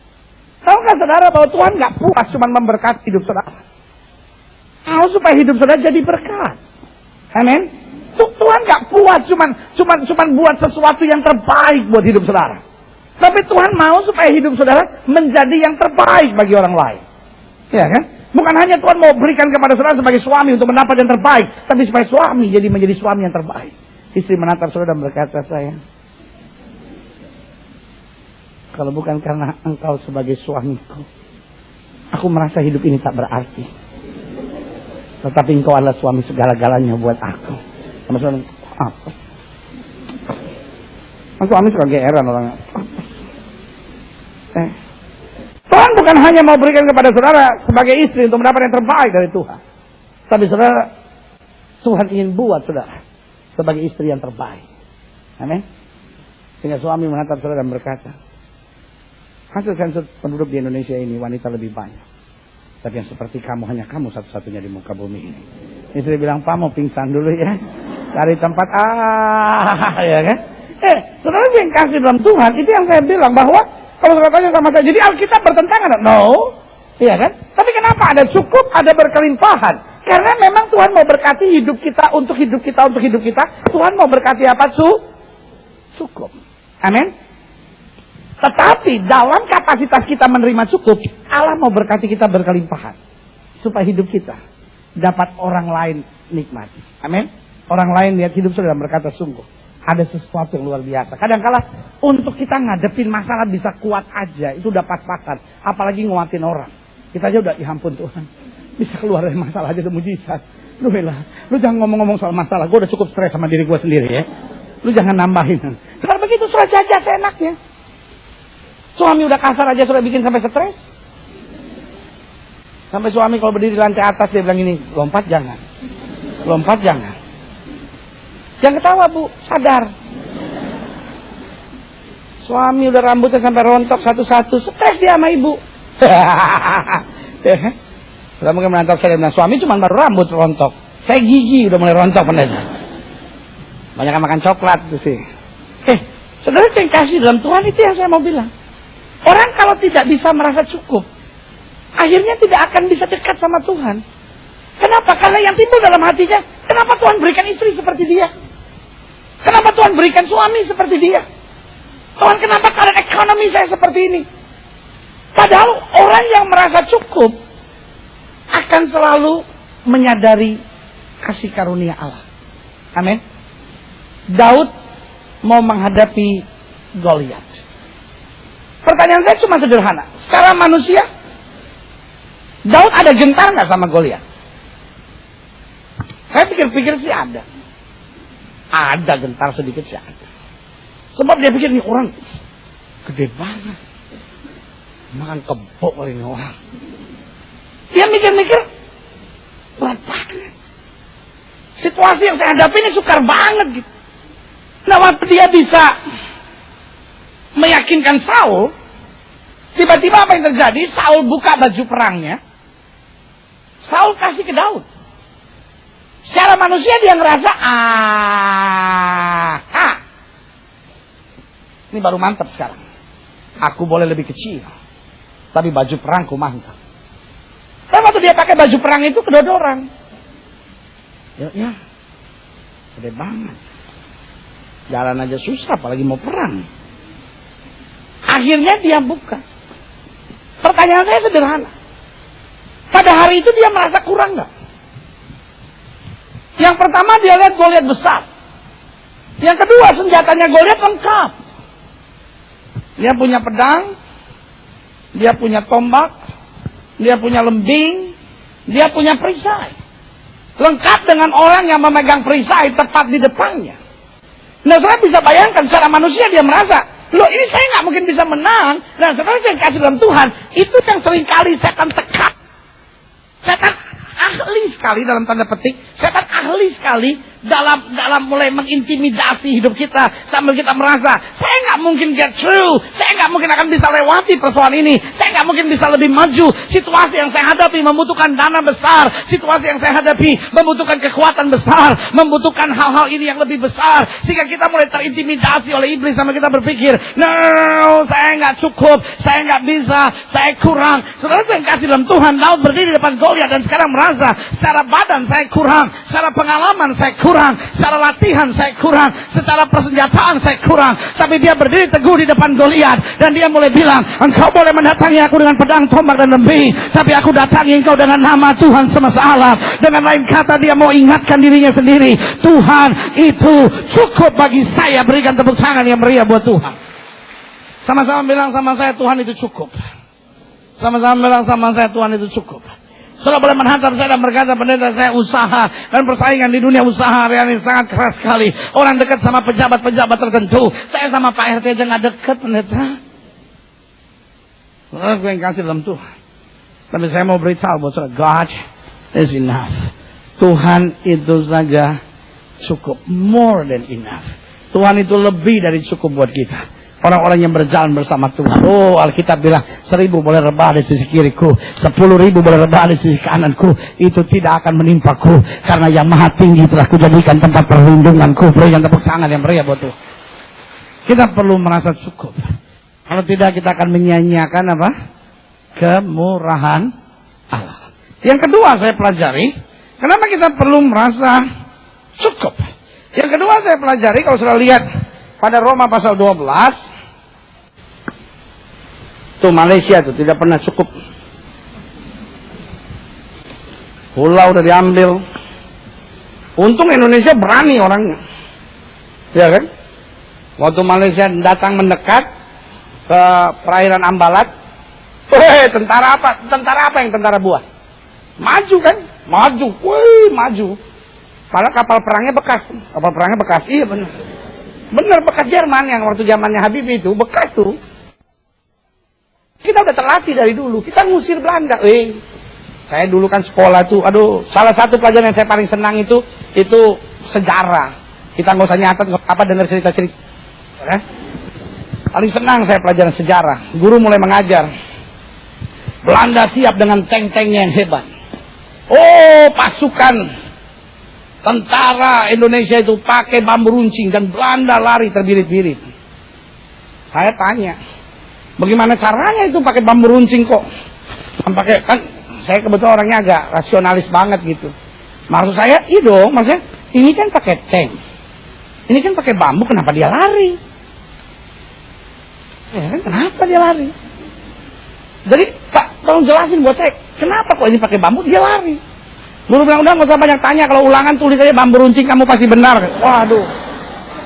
Tahukah saudara bahwa Tuhan nggak puas cuma memberkati hidup saudara? Mau supaya hidup saudara jadi berkat. Amin. Tuhan nggak puas cuma buat sesuatu yang terbaik buat hidup saudara. Tapi Tuhan mau supaya hidup saudara menjadi yang terbaik bagi orang lain. Ya kan? Bukan hanya Tuhan mau berikan kepada saudara sebagai suami untuk mendapat yang terbaik, tapi supaya suami menjadi suami yang terbaik. Istri menatap saudara dan berkata, sayang, kalau bukan karena engkau sebagai suamiku, aku merasa hidup ini tak berarti. Tetapi engkau adalah suami segala-galanya buat aku. Sama saudara, apa? Suami suka geeran orangnya. Tuhan bukan hanya mau berikan kepada saudara sebagai istri untuk mendapat yang terbaik dari Tuhan. Tapi saudara, Tuhan ingin buat saudara sebagai istri yang terbaik. Amin. Sehingga suami menatap saudara dan berkata, hasil sensus penduduk di Indonesia ini wanita lebih banyak. Tapi yang seperti kamu, hanya kamu satu-satunya di muka bumi ini. Istri bilang, Pak mau pingsan dulu ya. Cari tempat, ya kan. Saudara yang kasih dalam Tuhan, itu yang saya bilang bahwa kalau saudara tanya sama saya, jadi Alkitab bertentangan? No. Iya kan? Tapi kenapa ada cukup, ada berkelimpahan? Karena memang Tuhan mau berkati hidup kita, untuk hidup kita. Tuhan mau berkati apa? Cukup. Amin. Tetapi dalam kapasitas kita menerima cukup, Allah mau berkati kita berkelimpahan. Supaya hidup kita dapat orang lain nikmati. Amin. Orang lain lihat hidup saudara dan berkata, sungguh ada sesuatu yang luar biasa. Kadang-kala untuk kita ngadepin masalah bisa kuat aja, itu udah pas-pasan. Apalagi nguatin orang. Kita aja udah, ya ampun Tuhan, bisa keluar dari masalah aja udah mujizat. Lu jangan ngomong-ngomong soal masalah, gue udah cukup stres sama diri gue sendiri ya. Lu jangan nambahin. Kalau begitu sudah jajan seenaknya. Suami udah kasar aja sudah bikin sampai stres. Sampai suami kalau berdiri di lantai atas dia bilang gini, lompat jangan. Jangan ketawa bu, sadar. Suami udah rambutnya sampai rontok satu-satu, stres dia sama ibu. Udah mungkin menantap saya bilang, suami cuma baru rambut rontok, saya gigi udah mulai rontok bener. Banyak makan coklat tuh sih. Saudara yang kasih dalam Tuhan itu yang saya mau bilang. Orang kalau tidak bisa merasa cukup, akhirnya tidak akan bisa dekat sama Tuhan. Kenapa? Karena yang timbul dalam hatinya, kenapa Tuhan berikan istri seperti dia? Kenapa Tuhan berikan suami seperti dia? Tuhan, kenapa keadaan ekonomi saya seperti ini? Padahal orang yang merasa cukup akan selalu menyadari kasih karunia Allah. Amin. Daud mau menghadapi Goliat. Pertanyaan saya cuma sederhana. Secara manusia, Daud ada gentar nggak sama Goliat? Saya pikir-pikir sih ada. Ada gentar sedikit sih ada. Sebab dia pikir nih orang gede banget. Makan kebo ini orang. Dia mikir-mikir berat banget. Situasi yang saya hadapi ini sukar banget gitu. Nah waktu dia bisa meyakinkan Saul, tiba-tiba apa yang terjadi? Saul buka baju perangnya. Saul kasih ke Daud. Secara manusia dia ngerasa, ini baru mantap sekarang. Aku boleh lebih kecil, tapi baju perangku mantap. Tapi waktu dia pakai baju perang itu kedodoran. Ya, gede banget. Jalan aja susah, apalagi mau perang. Akhirnya dia buka. Pertanyaan saya sederhana. Pada hari itu dia merasa kurang nggak? Yang pertama dia lihat Goliat besar. Yang kedua senjatanya Goliat lengkap. Dia punya pedang, dia punya tombak, dia punya lembing, dia punya perisai. Lengkap dengan orang yang memegang perisai tepat di depannya. Nah saya bisa bayangkan secara manusia dia merasa, loh ini saya nggak mungkin bisa menang. Dan setelah saya kasih dalam Tuhan, itu yang seringkali setan tekan. Setan sekali dalam tanda petik, setan ahli sekali dalam mulai mengintimidasi hidup kita sambil kita merasa saya nggak mungkin get through, saya nggak mungkin akan bisa lewati persoalan ini, saya nggak mungkin bisa lebih maju. Situasi yang saya hadapi membutuhkan dana besar, situasi yang saya hadapi membutuhkan kekuatan besar, membutuhkan hal-hal ini yang lebih besar, sehingga kita mulai terintimidasi oleh iblis sampai kita berpikir, no, saya nggak cukup, saya nggak bisa, saya kurang. Saudara yang kasih dalam Tuhan, Daud berdiri di depan Goliat dan sekarang merasa secara badan saya kurang, secara pengalaman saya kurang, secara latihan saya kurang, secara persenjataan saya kurang. Tapi dia berdiri teguh di depan Goliat dan dia mulai bilang, engkau boleh mendatangi aku dengan pedang, tombak dan lembing, tapi aku datangi engkau dengan nama Tuhan semesta alam. Dengan lain kata, dia mau ingatkan dirinya sendiri, Tuhan itu cukup bagi saya. Berikan tepuk tangan yang meriah buat Tuhan. Sama-sama bilang sama saya, Tuhan itu cukup. Sama-sama bilang sama saya, Tuhan itu cukup. Saudara boleh menghadap saya dan berkata, pendeta, saya usaha dan persaingan di dunia usaha harian ini sangat keras sekali. Orang dekat sama pejabat-pejabat tertentu. Saya sama Pak RT aja nggak dekat, pendeta. Saudara, gue yang kasih dalam Tuhan. Tapi saya mau beritahu buat saudara, God is enough. Tuhan itu saja cukup, more than enough. Tuhan itu lebih dari cukup buat kita. Orang-orang yang berjalan bersama Tuhan. Oh, Alkitab bilang 1.000 boleh rebah di sisi kiriku, 10.000 boleh rebah di sisi kananku, itu tidak akan menimpaku, karena yang maha tinggi telah kujadikan tempat perlindunganku. Berikan tepuk tangan yang meriah buat Tuhan. Kita perlu merasa cukup. Kalau tidak, kita akan menyia-nyiakan apa? Kemurahan Allah. Yang kedua saya pelajari, kenapa kita perlu merasa cukup. Yang kedua saya pelajari, kalau sudah lihat pada Roma pasal 12, tuh Malaysia tuh tidak pernah cukup. Pulau udah diambil. Untung Indonesia berani orangnya. Ya kan? Waktu Malaysia datang mendekat ke perairan Ambalat, tentara apa? Tentara apa yang tentara buat? Maju kan? Maju. Maju. Padahal kapal perangnya bekas. Kapal perangnya bekas. Iya benar. Benar, bekas Jerman yang waktu zamannya Habibie itu, bekas tuh. Kita udah terlatih dari dulu, kita ngusir Belanda. Saya dulu kan sekolah tuh, salah satu pelajaran yang saya paling senang itu sejarah. Kita nggak usah nyatet, nggak apa dengar cerita-cerita. Paling senang saya pelajaran sejarah. Guru mulai mengajar. Belanda siap dengan tank-tanknya yang hebat. Oh, pasukan tentara Indonesia itu pakai bambu runcing dan Belanda lari terbirit-birit. Saya tanya, bagaimana caranya itu pakai bambu runcing kok? Kan saya kebetulan orangnya agak rasionalis banget gitu. Maksud saya, iya dong, maksudnya ini kan pakai tank, ini kan pakai bambu, kenapa dia lari? Ya kan, kenapa dia lari? Jadi Pak, tolong jelasin buat saya, kenapa kok ini pakai bambu dia lari? Guru bilang, udah nggak usah banyak tanya, kalau ulangan tulis aja bambu runcing kamu pasti benar. Waduh,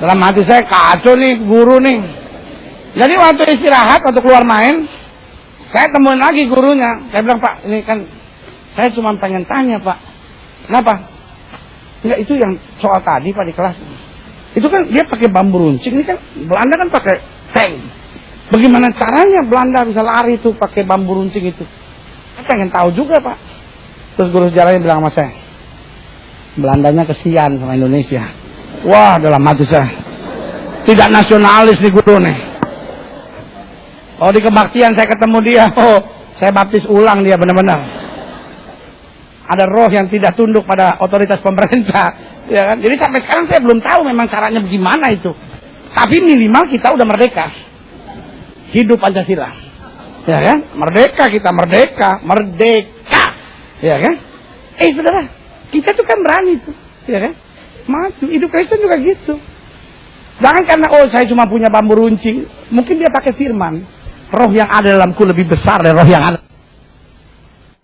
dalam hati saya kacau nih guru nih. Jadi waktu istirahat, waktu keluar main, saya temuin lagi gurunya. Saya bilang, Pak, ini kan saya cuma pengen tanya Pak, kenapa? Enggak, itu yang soal tadi Pak di kelas. Itu kan dia pakai bambu runcing, ini kan Belanda kan pakai tank. Bagaimana caranya Belanda bisa lari itu pakai bambu runcing itu? Saya pengen tahu juga Pak. Terus guru sejarahnya bilang sama saya, Belandanya kesian sama Indonesia. Wah, dalam hati saya, tidak nasionalis nih guru nih. Oh, di kebaktian saya ketemu dia, saya baptis ulang dia benar-benar. Ada roh yang tidak tunduk pada otoritas pemerintah, ya kan? Jadi sampai sekarang saya belum tahu memang caranya bagaimana itu. Tapi minimal kita udah merdeka. Hidup Pancasila. Ya kan? Merdeka kita, merdeka. Ya kan? Saudara, kita tuh kan berani tuh, ya kan? Maju, hidup Kristen juga gitu. Jangan karena saya cuma punya bambu runcing, mungkin dia pakai firman. Roh yang ada dalamku lebih besar dari roh yang ada.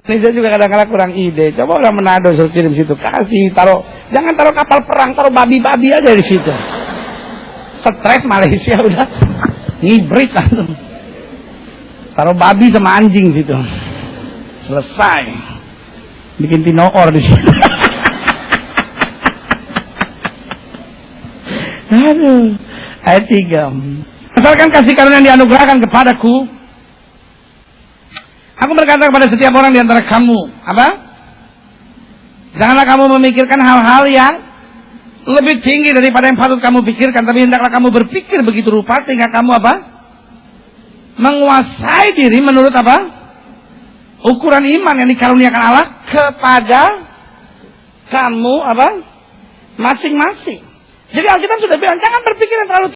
Ini saya juga kadang-kadang kurang ide. Coba orang Manado suruh kirim situ, kasih jangan taruh kapal perang, taruh babi-babi aja di situ. Stres Malaysia udah ngibrit langsung. Taruh babi sama anjing situ. Selesai. Bikin tinoor di situ. Aduh. Ayat 3. Asalkan kasih karunia yang dianugerahkan kepadaku, aku berkata kepada setiap orang di antara kamu, apa? Janganlah kamu memikirkan hal-hal yang lebih tinggi daripada yang patut kamu pikirkan, tapi hendaklah kamu berpikir begitu rupa sehingga kamu apa? Menguasai diri menurut apa? Ukuran iman yang dikaruniakan Allah kepada kamu apa? Masing-masing. Jadi Alkitab sudah bilang jangan berpikir yang terlalu